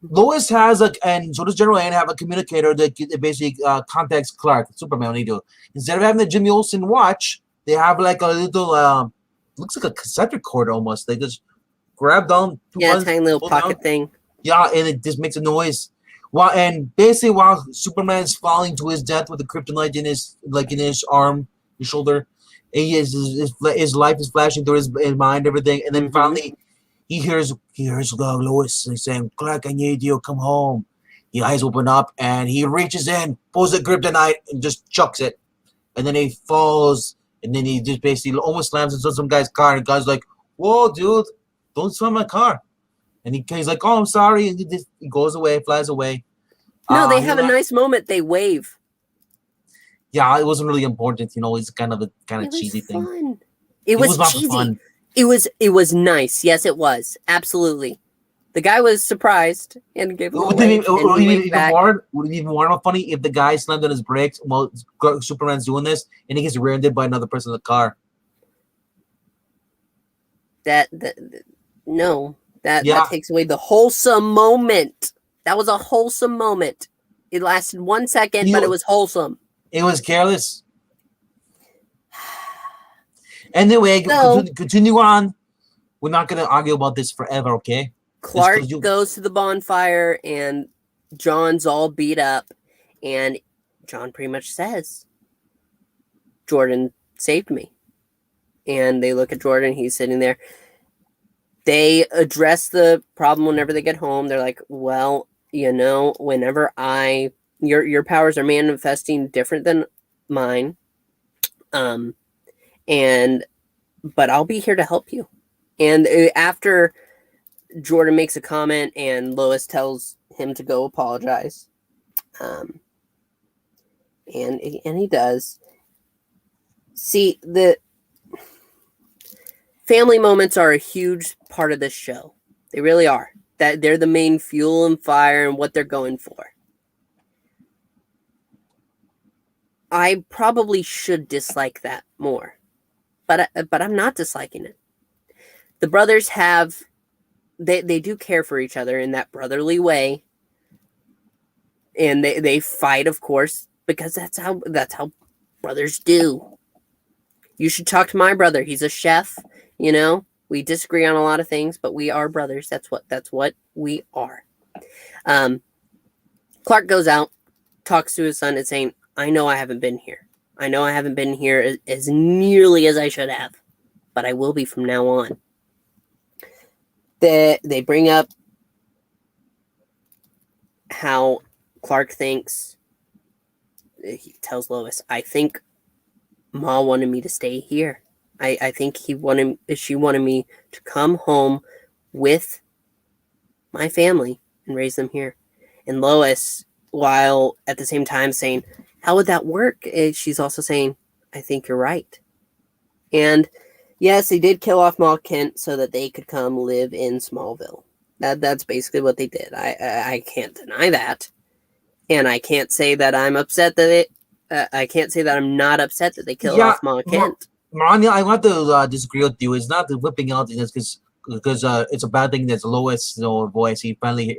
Lois has and so does General Ann have a communicator that basically contacts Clark, Superman. When they do, instead of having the Jimmy Olsen watch, they have like a little looks like a cassette recorder almost. They just grab down tiny little pocket thing. Yeah, and it just makes a noise. While Superman's falling to his death with the kryptonite in his arm, his shoulder, his life is flashing through his mind, everything, and then finally he hears Lois saying, "Clark, I need you. Come home." His eyes open up and he reaches in, pulls the kryptonite, and just chucks it, and then he falls, and then he just basically almost slams into some guy's car, and the guy's like, "Whoa, dude, don't slam my car." And he's like, "Oh, I'm sorry." And he goes away, flies away. No, they have a nice moment. They wave. Yeah, it wasn't really important. It's kind of cheesy thing. It was cheesy. Fun. It was nice. Yes, it was. Absolutely. The guy was surprised and gave him a wave. Would it even more funny if the guy slammed on his brakes while Superman's doing this and he gets rear-ended by another person in the car? No. That takes away the wholesome moment. That was a wholesome moment. It lasted 1 second, but it was wholesome. It was careless. Anyway, continue on. We're not going to argue about this forever, okay? Clark goes to the bonfire, and John's all beat up. And John pretty much says, Jordan saved me. And they look at Jordan. He's sitting there. They address the problem whenever they get home. They're like, well, whenever your powers are manifesting different than mine. But I'll be here to help you. And after Jordan makes a comment and Lois tells him to go apologize, and he does. See, the family moments are a huge part of this show. They really are. That they're the main fuel and fire and what they're going for. I probably should dislike that more, but I'm not disliking it. The brothers have they do care for each other in that brotherly way, and they fight, of course, because that's how brothers do. You should talk to my brother. He's a chef. You know, we disagree on a lot of things, but we are brothers. That's what we are. Clark goes out, talks to his son, and saying, "I know I haven't been here. I know I haven't been here as nearly as I should have, but I will be from now on." They bring up how Clark thinks. He tells Lois, "I think Ma wanted me to stay here. I think she wanted me to come home with my family and raise them here." And Lois, while at the same time saying, "How would that work?" She's also saying, "I think you're right." And yes, they did kill off Ma Kent so that they could come live in Smallville. That's basically what they did. I can't deny that, and I can't say that I'm upset that it. I can't say that I'm not upset that they killed Yeah, off Ma Kent. Marania, I want to disagree with you. It's not the whipping out in this because it's a bad thing. That's Lois, voice. He finally,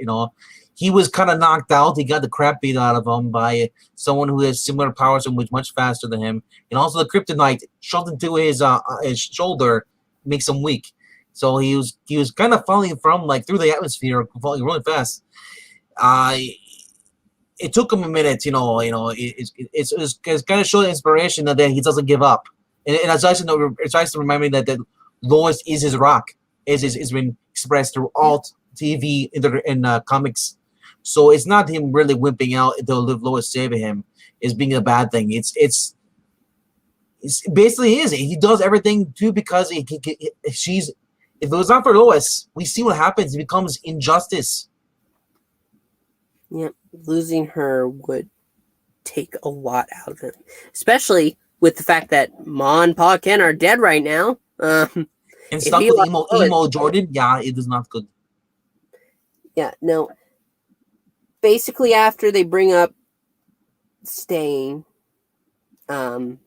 he was kind of knocked out. He got the crap beat out of him by someone who has similar powers and was much faster than him. And also the kryptonite shoved into his shoulder makes him weak. So he was kind of falling from like through the atmosphere, falling really fast. It took him a minute, it's kind of showing inspiration that he doesn't give up. And it's tries to remind me that Lois is his rock, is been expressed through all TV in comics. So it's not him really wimping out until Lois saving him is being a bad thing. It's basically is. He does everything too because she's. If it was not for Lois, we see what happens. It becomes injustice. Yep, losing her would take a lot out of him, especially with the fact that Ma and Pa Ken are dead right now. And if stuck he with lost Lois, emo Jordan, yeah, it is not good. yeah, no. Basically, after they bring up staying, the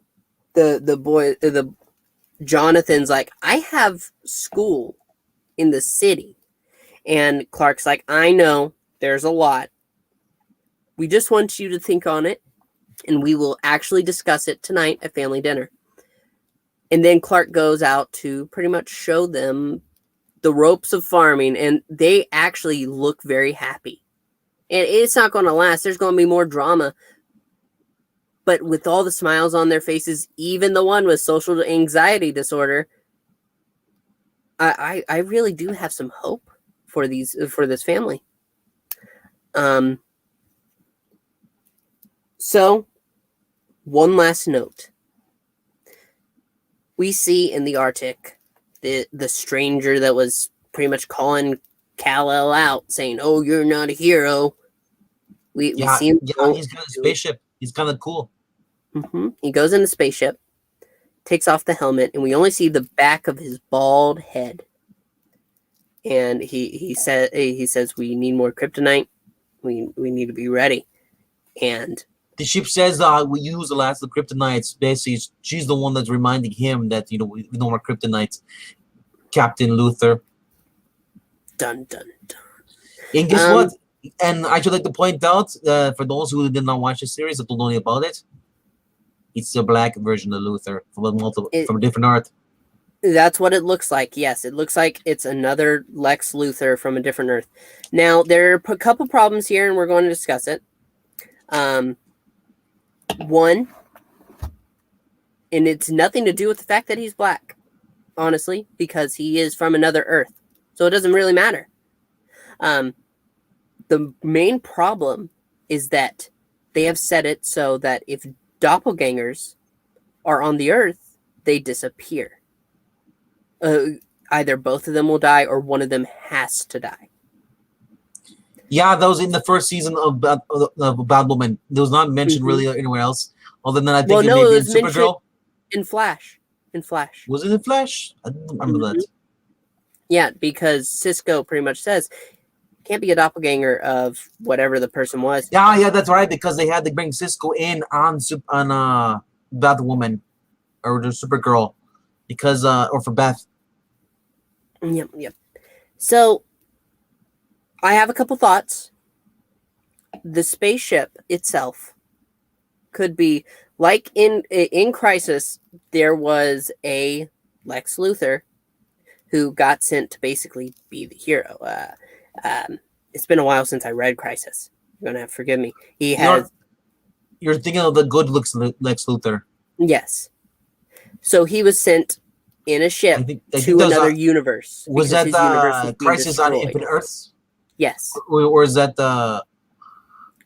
Jonathan's like, "I have school in the city," and Clark's like, "I know there's a lot. We just want you to think on it, and we will actually discuss it tonight at family dinner." And then Clark goes out to pretty much show them the ropes of farming, and they actually look very happy. And it's not going to last. There's going to be more drama. But with all the smiles on their faces, even the one with social anxiety disorder, I really do have some hope for this family. So, one last note. We see in the Arctic the stranger that was pretty much calling Kal-El out, saying, "Oh, you're not a hero." We see him. Yeah, he's got a spaceship. He's kind of cool. Mm-hmm. He goes in the spaceship, takes off the helmet, and we only see the back of his bald head. And he says, "We need more kryptonite. We need to be ready." And the ship says we use the last of the kryptonites. Basically, she's the one that's reminding him that we no more kryptonites. Captain Luther. Dun dun dun. And guess what? And I should like to point out for those who did not watch the series or don't know about it, it's the black version of Luther from a different Earth. That's what it looks like. Yes, it looks like it's another Lex Luthor from a different Earth. Now, there are a couple problems here, and we're going to discuss it. One, and it's nothing to do with the fact that he's black, honestly, because he is from another Earth. So it doesn't really matter. The main problem is that they have set it so that if doppelgangers are on the Earth, they disappear. Either both of them will die or one of them has to die. Yeah, that was in the first season of Bad Woman. It was not mentioned Mhm. really anywhere else, other than I think Well, it no, may it be in was mentioned Supergirl. in Flash. In Flash. Was it in Flash? I don't remember Mhm. that. Yeah, because Cisco pretty much says can't be a doppelganger of whatever the person was. Yeah, that's right. Because they had to bring Cisco in on Bad Woman or the Supergirl, because or for Beth. Yep, yep. So I have a couple thoughts. The spaceship itself could be like in Crisis. There was a Lex Luthor who got sent to basically be the hero. It's been a while since I read Crisis. You're gonna have to forgive me. He has You're thinking of the good Lex Luthor. yes. So he was sent in a ship I think to that was another universe was because that his universe was being Crisis on destroyed. Infinite Earths, Yes, or is that the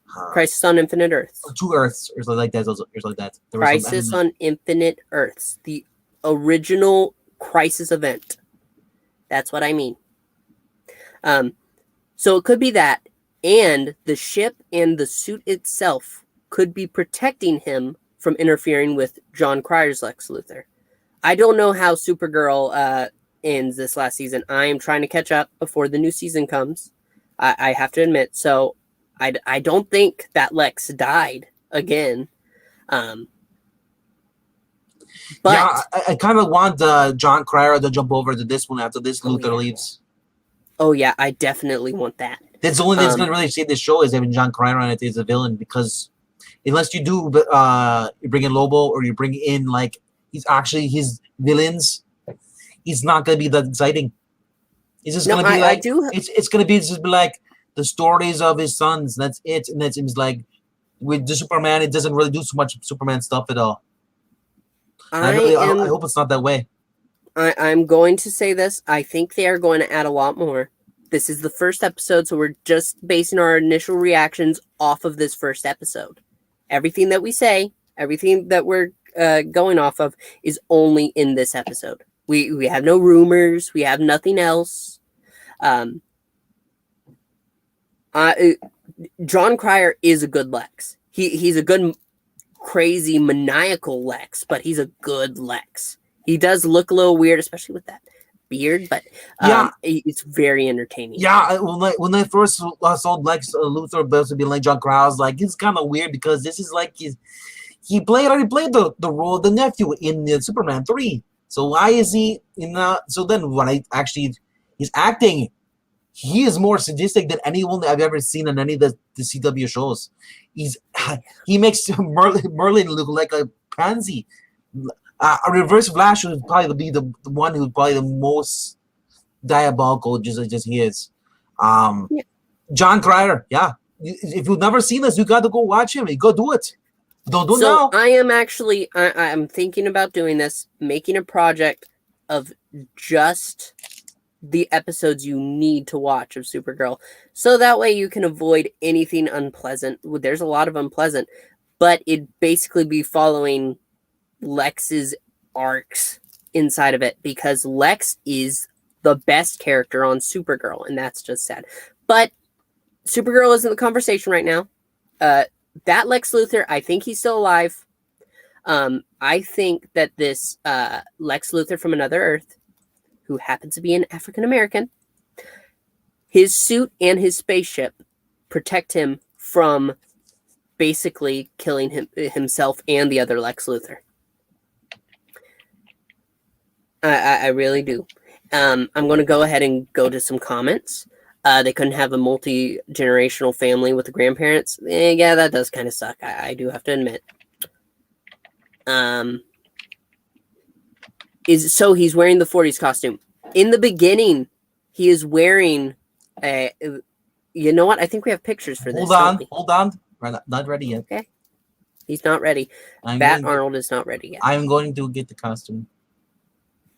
Crisis on Infinite Earths. Two Earths or something like that? Or something like that. There was some Crisis on Infinite Earths, the original Crisis event. That's what I mean. So it could be that, and the ship and the suit itself could be protecting him from interfering with John Cryer's Lex Luthor. I don't know how Supergirl ends this last season. I am trying to catch up before the new season comes. I have to admit. So I don't think that Lex died again. But yeah, I kind of want John Cryer to jump over to this one after this Luthor leaves. Oh yeah, I definitely want that. That's the only thing that's gonna really save this show is having John Cryer on it as a villain, because unless you do you bring in Lobo or you bring in like he's actually his villains, he's not gonna be that exciting. It's just gonna be I like do. it's gonna be just be like the stories of his sons. That's it, and that seems like with the Superman, it doesn't really do so much Superman stuff at all. I I am. hope it's not that way. I'm going to say this. I think they are going to add a lot more. This is the first episode, so we're just basing our initial reactions off of this first episode. Everything that we say, everything that we're going off of, is only in this episode. We have no rumors. We have nothing else. John Cryer is a good Lex. He's a good, crazy, maniacal Lex, but he's a good Lex. He does look a little weird, especially with that beard, but it's very entertaining. Yeah, when I first saw Lex Luthor basically being like John Cryer, I was like, it's kind of weird because this is like he already played the role of the nephew in Superman 3. So why is he in so then when I actually he's acting, he is more sadistic than anyone I've ever seen in any of the CW shows. He makes Merlin look like a pansy. A Reverse Flash would probably be the one who's probably the most diabolical, just he is. Yeah. John Cryer, yeah. If you've never seen this, you got to go watch him. You go do it. Don't do it So now. I am actually I'm thinking about doing this, making a project of just the episodes you need to watch of Supergirl. So that way you can avoid anything unpleasant. There's a lot of unpleasant, but it'd basically be following Lex's arcs inside of it because Lex is the best character on Supergirl, and that's just sad. But Supergirl is in the conversation right now. That Lex Luthor, I think he's still alive. I think that this Lex Luthor from another Earth, who happens to be an African American, his suit and his spaceship protect him from basically killing himself and the other Lex Luthor. I really do. I'm going to go ahead and go to some comments. They couldn't have a multi-generational family with the grandparents. Yeah, that does kind of suck. I do have to admit. So he's wearing the 40s costume. In the beginning, he is wearing a... You know what? I think we have pictures for this. Hold on. We're not ready yet. Okay. He's not ready. Ah-nold is not ready yet. I'm going to get the costume.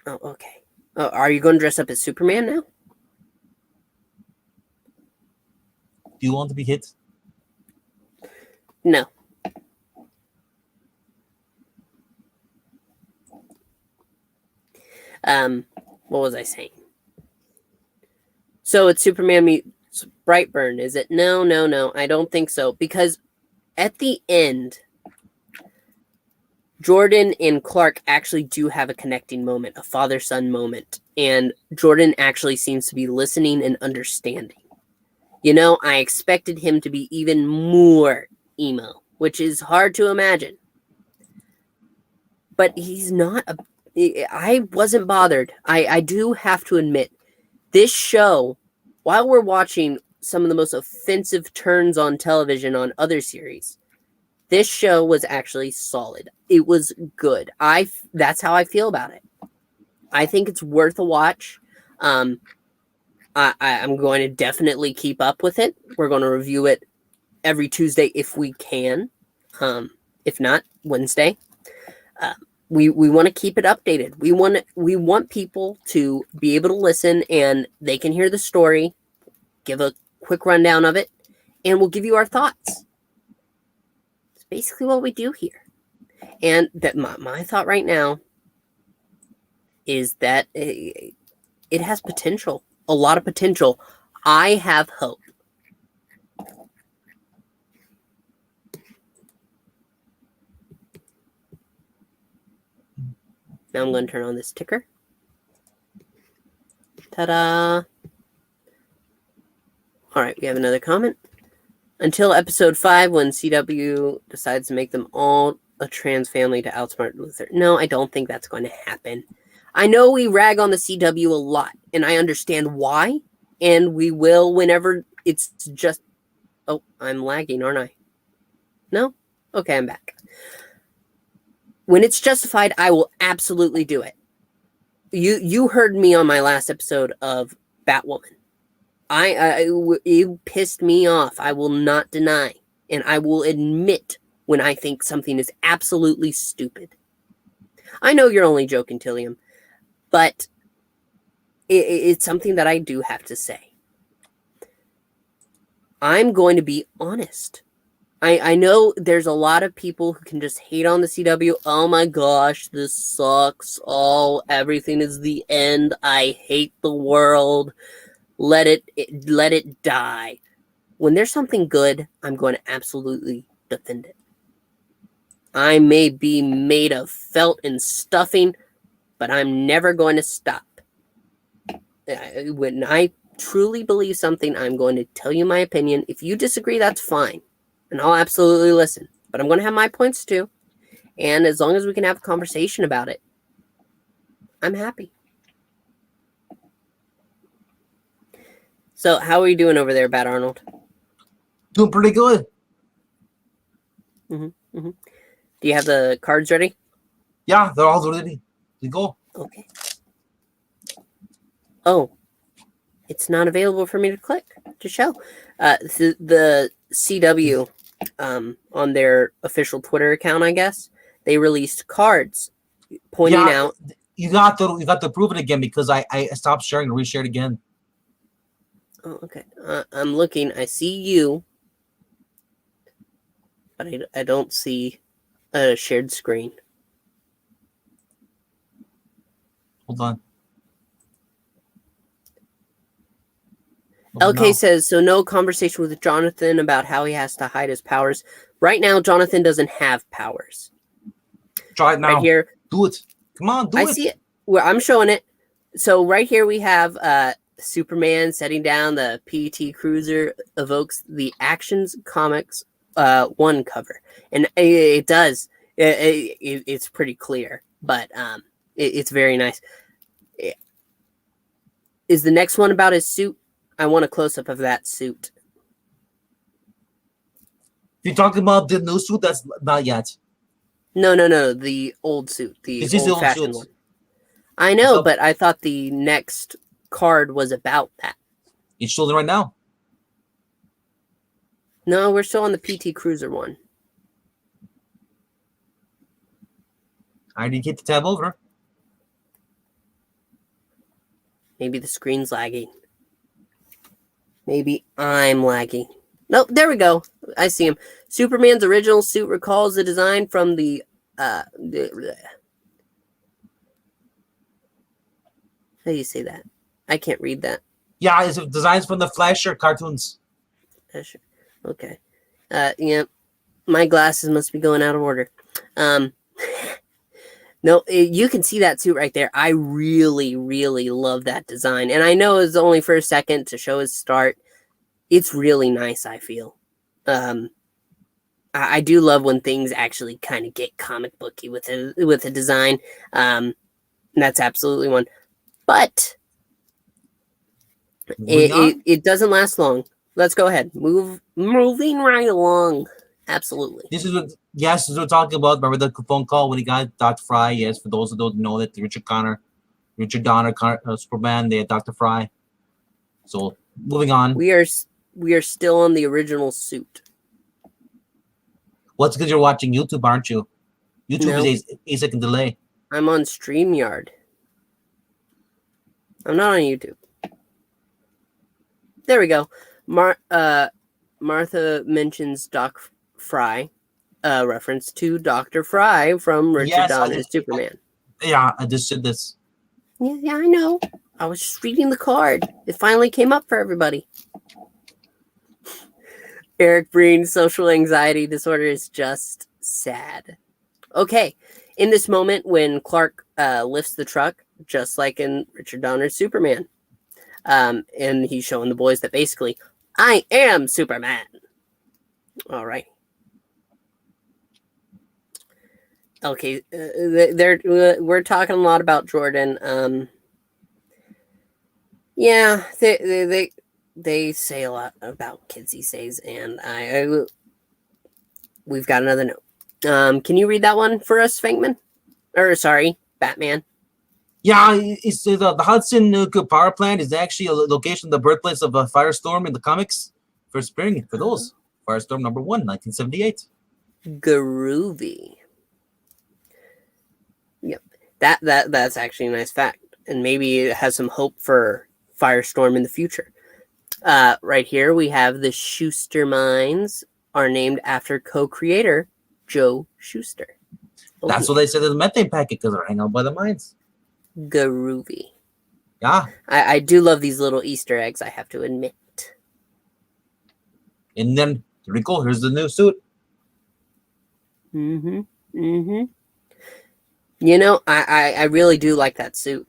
Oh, okay. Oh, are you going to dress up as Superman now? Do you want to be hit? No. What was I saying? So it's Superman Brightburn, is it? No. I don't think so. Because at the end, Jordan and Clark actually do have a connecting moment, a father-son moment. And Jordan actually seems to be listening and understanding. You know, I expected him to be even more emo, which is hard to imagine. But he's not. I wasn't bothered. I do have to admit, this show, while we're watching some of the most offensive turns on television on other series, this show was actually solid. It was good. That's how I feel about it. I think it's worth a watch. I'm going to definitely keep up with it. We're going to review it every Tuesday if we can. If not, Wednesday. We want to keep it updated. We want people to be able to listen and they can hear the story, give a quick rundown of it, and we'll give you our thoughts. It's basically what we do here. And that my thought right now is that it has potential, a lot of potential. I have hope. Now I'm going to turn on this ticker. Ta-da! All right, we have another comment. Until episode 5, when CW decides to make them all a trans family to outsmart Luther. No, I don't think that's going to happen. I know we rag on the CW a lot, and I understand why, and we will whenever it's just... Oh, I'm lagging, aren't I? No? Okay, I'm back. When it's justified, I will absolutely do it. You heard me on my last episode of Batwoman. It pissed me off. I will not deny. And I will admit when I think something is absolutely stupid. I know you're only joking, Tillium, but it's something that I do have to say. I'm going to be honest. I know there's a lot of people who can just hate on the CW. Oh my gosh, this sucks. Oh, everything is the end. I hate the world. Let it die. When there's something good, I'm going to absolutely defend it. I may be made of felt and stuffing, but I'm never going to stop. When I truly believe something, I'm going to tell you my opinion. If you disagree, that's fine. And I'll absolutely listen. But I'm going to have my points too. And as long as we can have a conversation about it, I'm happy. So, how are you doing over there, Bat Arnold? Doing pretty good. Do you have the cards ready? Yeah, they're all ready. They go. Okay. Oh, it's not available for me to click to show. The CW, on their official Twitter account, I guess, they released cards pointing out. You got to prove it again because I stopped sharing and reshared again. Oh, okay. I'm looking. I see you, but I don't see a shared screen. Hold on. LK says, so no conversation with Jonathan about how he has to hide his powers. Right now, Jonathan doesn't have powers. Try it now. Right here. Do it. Come on, do it. I see it. Well, I'm showing it. So right here we have Superman setting down the PT Cruiser evokes the Actions Comics 1 cover. And it does. It's pretty clear, but it's very nice. Is the next one about his suit? I want a close-up of that suit. You're talking about the new suit? That's not yet. No. The old suit. The old-fashioned one. I know, but I thought the next card was about that. It's showing right now. No, we're still on the PT Cruiser one. I already hit the tab over. Maybe the screen's lagging. Maybe I'm lagging. Nope, there we go. I see him. Superman's original suit recalls the design from the how do you say that? I can't read that. Yeah, it's designs from the Fleischer cartoons. Sure. Okay. Yeah, my glasses must be going out of order. No, you can see that suit right there. I really, really love that design. And I know it's only for a second to show his start. It's really nice, I feel. I do love when things actually kind of get comic booky with a design. That's absolutely one. But Moving on. it doesn't last long. Let's go ahead. Moving right along. Absolutely. This is what, yes, this is what we're talking about. Remember the phone call when he got Dr. Fry? Yes, for those who don't know that, Richard Donner, Superman, they had Dr. Fry. So, moving on. We are still on the original suit. What's because you're watching YouTube, aren't you? YouTube No. is a second delay. I'm on StreamYard. I'm not on YouTube. There we go. Martha mentions Doc Fry, reference to Dr. Fry from Richard Donner's Superman. I just said this. Yeah, I know. I was just reading the card. It finally came up for everybody. Eric Breen's social anxiety disorder is just sad. Okay, in this moment when Clark lifts the truck, just like in Richard Donner's Superman, and he's showing the boys that basically, I am Superman. All right. Okay, we're talking a lot about Jordan. Yeah, they say a lot about kids these days, and we've got another note. Can you read that one for us, Fankman? Or sorry, Batman. Yeah, it's the Hudson Nuclear Power Plant is actually a location, the birthplace of a Firestorm in the comics. First appearing for those. Firestorm number 1, 1978. Groovy. Yep, that's actually a nice fact, and maybe it has some hope for Firestorm in the future. Right here we have the Schuster mines are named after co-creator Joe Shuster. Oh, that's what they said in the methane packet because they're hanging out by the mines. Groovy. Yeah. I do love these little Easter eggs, I have to admit. And then, here we go. Here's the new suit. Mm-hmm. Mm-hmm. You know, I really do like that suit.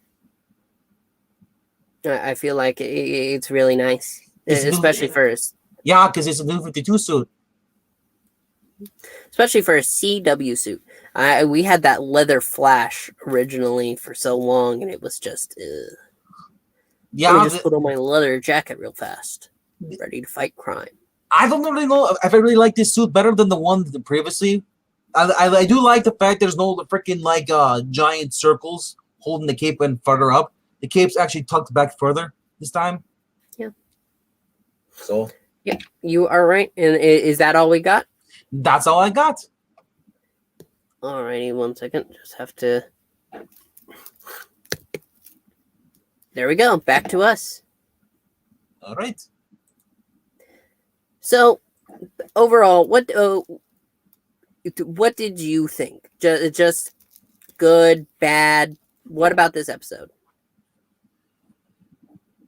I feel like it's really nice, especially for us. Yeah, because it's a new 52 suit. Especially for a CW suit. We had that leather Flash originally for so long, and it was just... Yeah, let me just put on my leather jacket real fast. Ready to fight crime. I don't really know if I really like this suit better than the one previously. I do like the fact there's no freaking like giant circles holding the cape and further up. The cape's actually tucked back further this time. Yeah. So. Yeah, you are right. And is that all we got? That's all I got. Alrighty, 1 second. Just have to... There we go. Back to us. All right. So, overall, what did you think? Just good, bad? What about this episode?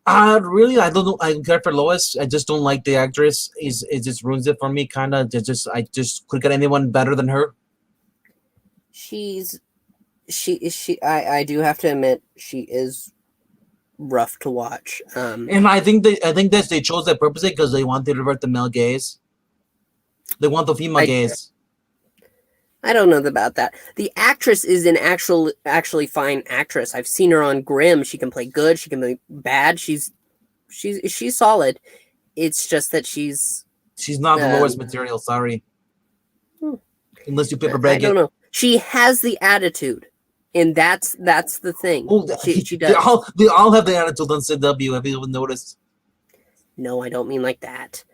Really, I don't know. I care for Lois. I just don't like the actress. It just ruins it for me, kind of. I just couldn't get anyone better than her. I do have to admit, she is rough to watch. And I think that they chose that purposely because they want to revert the male gaze. They want the female gaze. I don't know about that. The actress is an actually fine actress. I've seen her on Grimm. She can play good. She can play bad. She's solid. It's just that she's not the lowest material. Sorry. Unless you paper bag it. I don't know. She has the attitude, and that's the thing. Oh, she does. They all have the attitude on CW. Have you ever noticed? No, I don't mean like that.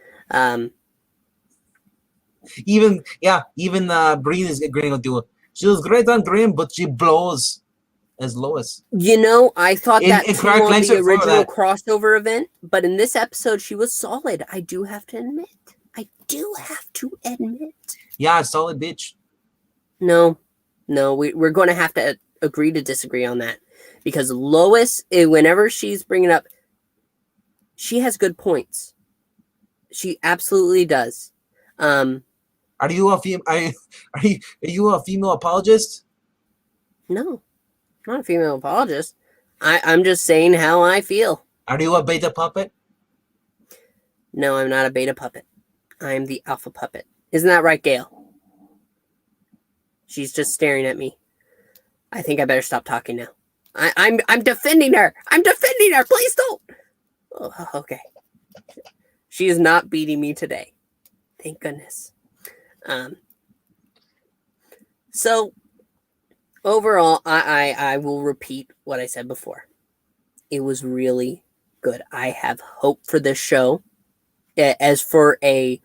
Even Breen is agreeing with you. She was great on Grimm, but she blows as Lois. You know, I thought that too on the original crossover event, but in this episode, she was solid. I do have to admit. Yeah, solid bitch. No, we're going to have to agree to disagree on that, because Lois, whenever she's bringing up, she has good points. She absolutely does. Are you a female apologist? No, not a female apologist. I'm just saying how I feel. Are you a beta puppet? No, I'm not a beta puppet. I'm the alpha puppet. Isn't that right, Gail? She's just staring at me. I think I better stop talking now. I'm defending her. I'm defending her. Please don't. Oh, okay. She is not beating me today. Thank goodness. So overall, I will repeat what I said before. It was really good. I have hope for this show. As for a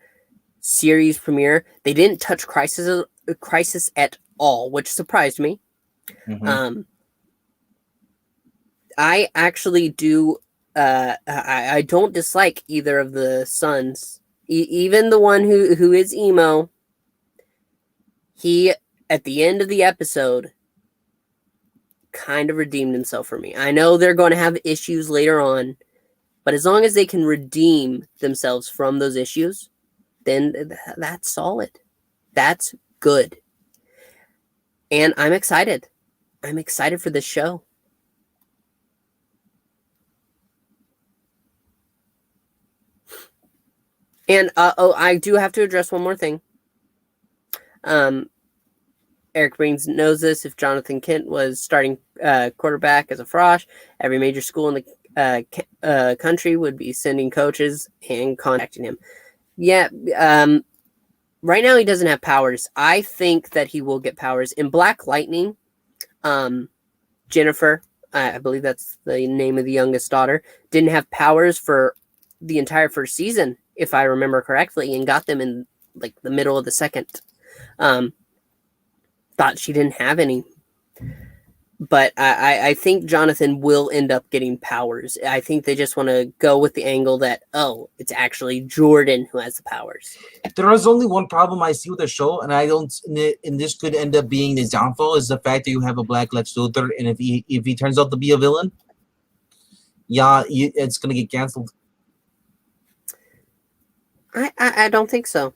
series premiere, they didn't touch Crisis at all, which surprised me. Mm-hmm. I actually do. I don't dislike either of the sons. Even the one who is emo. He, at the end of the episode, kind of redeemed himself for me. I know they're going to have issues later on, but as long as they can redeem themselves from those issues, then that's solid. That's good. And I'm excited. I'm excited for this show. And I do have to address one more thing. Eric Brains knows this. If Jonathan Kent was starting quarterback as a Frosh, every major school in the country would be sending coaches and contacting him. Yeah, right now he doesn't have powers. I think that he will get powers. In Black Lightning, Jennifer, I believe that's the name of the youngest daughter, didn't have powers for the entire first season, if I remember correctly, and got them in like the middle of the second. Thought she didn't have any. But I think Jonathan will end up getting powers. I think they just want to go with the angle that, oh, it's actually Jordan who has the powers. There is only one problem I see with the show, and I don't. And this could end up being the downfall, is the fact that you have a black Lex Luthor, and if he turns out to be a villain, it's gonna get canceled. I don't think so,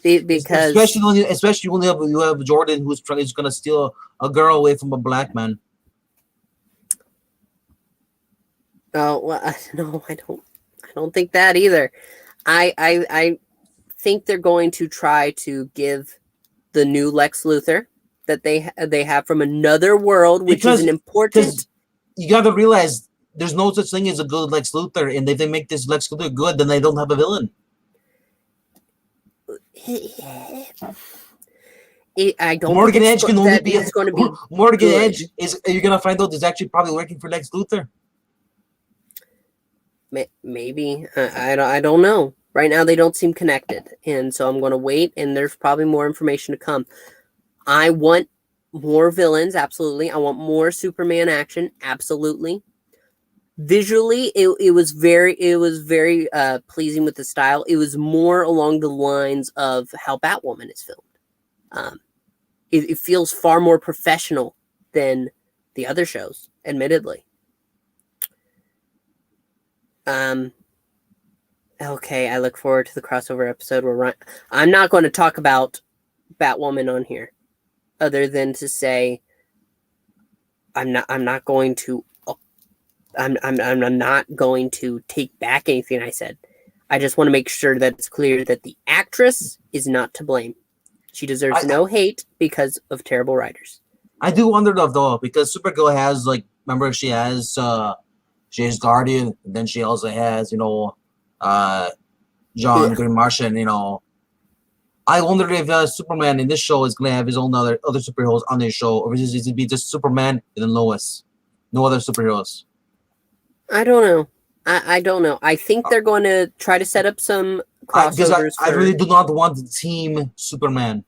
because especially when you have Jordan who's gonna steal a girl away from a black man. Oh well, no, I don't think that either. I think they're going to try to give the new Lex Luthor that they have from another world, which is an important. You got to realize there's no such thing as a good Lex Luthor, and if they make this Lex Luthor good, then they don't have a villain. I don't. Morgan Edge can only be. It's going to be Morgan Edge is. You're gonna find out is actually probably working for Lex Luthor. Maybe I don't know. Right now they don't seem connected, and so I'm going to wait. And there's probably more information to come. I want more villains, absolutely. I want more Superman action, absolutely. Visually, it was very pleasing with the style. It was more along the lines of how Batwoman is filmed. It feels far more professional than the other shows, admittedly. Okay, I look forward to the crossover episode where I'm not going to talk about Batwoman on here, other than to say I'm not going to take back anything I said. I just want to make sure that it's clear that the actress is not to blame. She deserves no hate because of terrible writers. I do wonder though, because Supergirl has remember she has Guardian, and then she also has John Green Martian. I wonder if Superman in this show is going to have his own other superheroes on this show, or is it be just Superman and then Lois, no other superheroes? I don't know. I don't know. I think they're going to try to set up some crossovers. I really do not want the team Superman.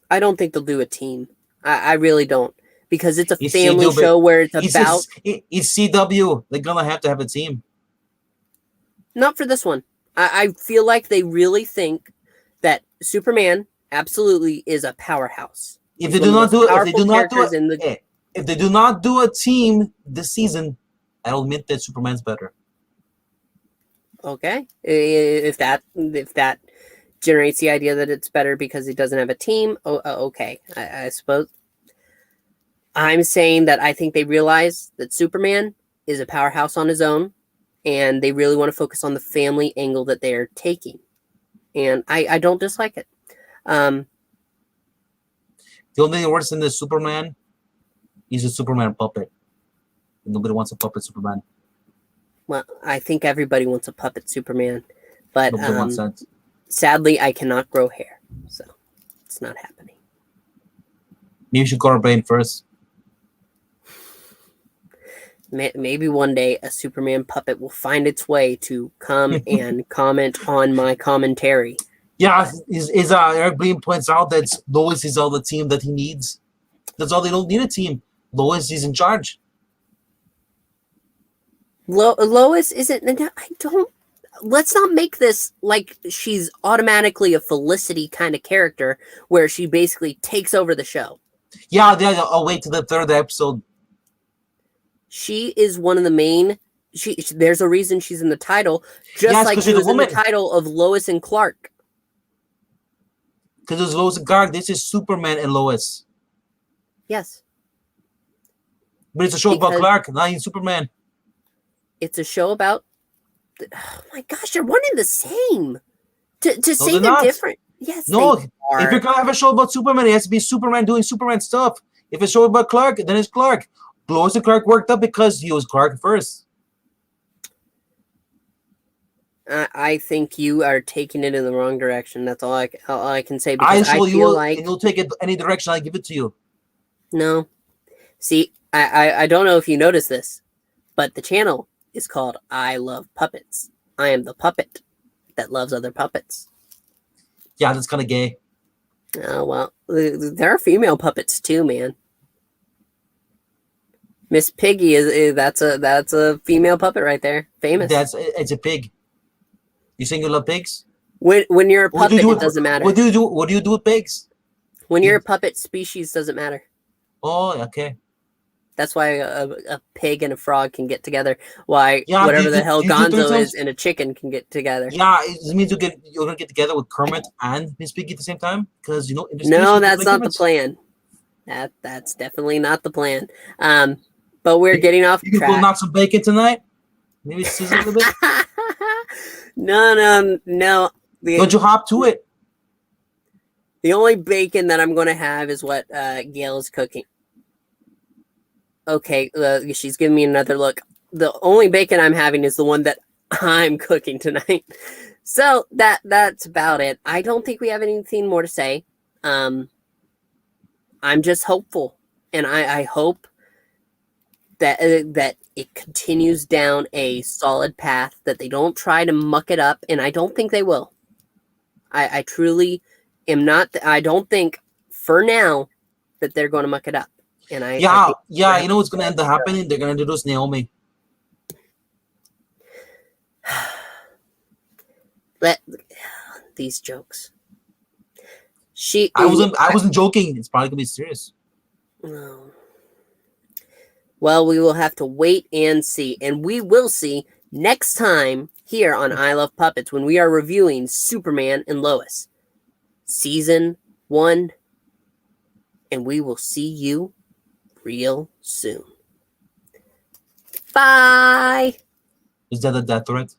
I don't think they'll do a team. I really don't, because it's a family show where it's about. It's CW. They're gonna have to have a team. Not for this one. I feel like they really think that Superman absolutely is a powerhouse. If they do not do a team this season, I'll admit that Superman's better. Okay, if that generates the idea that it's better because it doesn't have a team, okay, I suppose. I'm saying that I think they realize that Superman is a powerhouse on his own, and they really want to focus on the family angle that they're taking, and I don't dislike it. The only thing worse than the Superman is a Superman puppet. Nobody wants a puppet Superman. Well, I think everybody wants a puppet Superman, but Nobody wants that. sadly, I cannot grow hair, so it's not happening. Maybe you should go to our brain first. Maybe one day a Superman puppet will find its way to come and comment on my commentary. Yeah, Eric Blaine points out that Lois is all the team that he needs. That's all. They don't need a team. Lois is in charge. Lois isn't. I don't. Let's not make this like she's automatically a Felicity kind of character where she basically takes over the show. Yeah, I'll wait to the third episode. She is one of the main. There's a reason she's in the title, just like she was in the title of Lois and Clark. Because it's Lois and Clark. This is Superman and Lois. Yes. But it's a show about Clark, not even Superman. It's a show about. Oh my gosh, they're one and the same. To say they're different. Yes. No, if you're gonna have a show about Superman, it has to be Superman doing Superman stuff. If it's a show about Clark, then it's Clark. Lois and Clark worked up because he was Clark first. I think you are taking it in the wrong direction. That's all I can say. Because I feel like you'll take it any direction I give it to you. No, see, I don't know if you noticed this, but the channel is called I Love Puppets. I am the puppet that loves other puppets. Yeah, that's kind of gay. Oh well, there are female puppets too, man. Miss Piggy is that's a female puppet right there, famous. It's a pig. You saying you love pigs? When you're a puppet, it doesn't matter. What do you do? What do you do with pigs? When you're a puppet, species doesn't matter. Oh, okay. That's why a pig and a frog can get together. Why whatever the hell Gonzo is and a chicken can get together. Yeah, it means you're gonna get together with Kermit and Miss Piggy at the same time because No, that's not the plan. That's definitely not the plan. But we're getting off track. You can go knock some bacon tonight. Maybe sizzle a little bit. No. Don't you hop to it? The only bacon that I'm going to have is what Gail is cooking. Okay, she's giving me another look. The only bacon I'm having is the one that I'm cooking tonight. So that's about it. I don't think we have anything more to say. I'm just hopeful, and I hope that it continues down a solid path, that they don't try to muck it up, and I don't think they will. I truly am not. I don't think for now that they're going to muck it up. And you know what's going to end up happening? They're going to introduce Naomi. These jokes. I wasn't joking. It's probably going to be serious. No. Well, we will have to wait and see. And we will see next time here on I Love Puppets when we are reviewing Superman and Lois. Season 1. And we will see you real soon. Bye! Is that a death threat?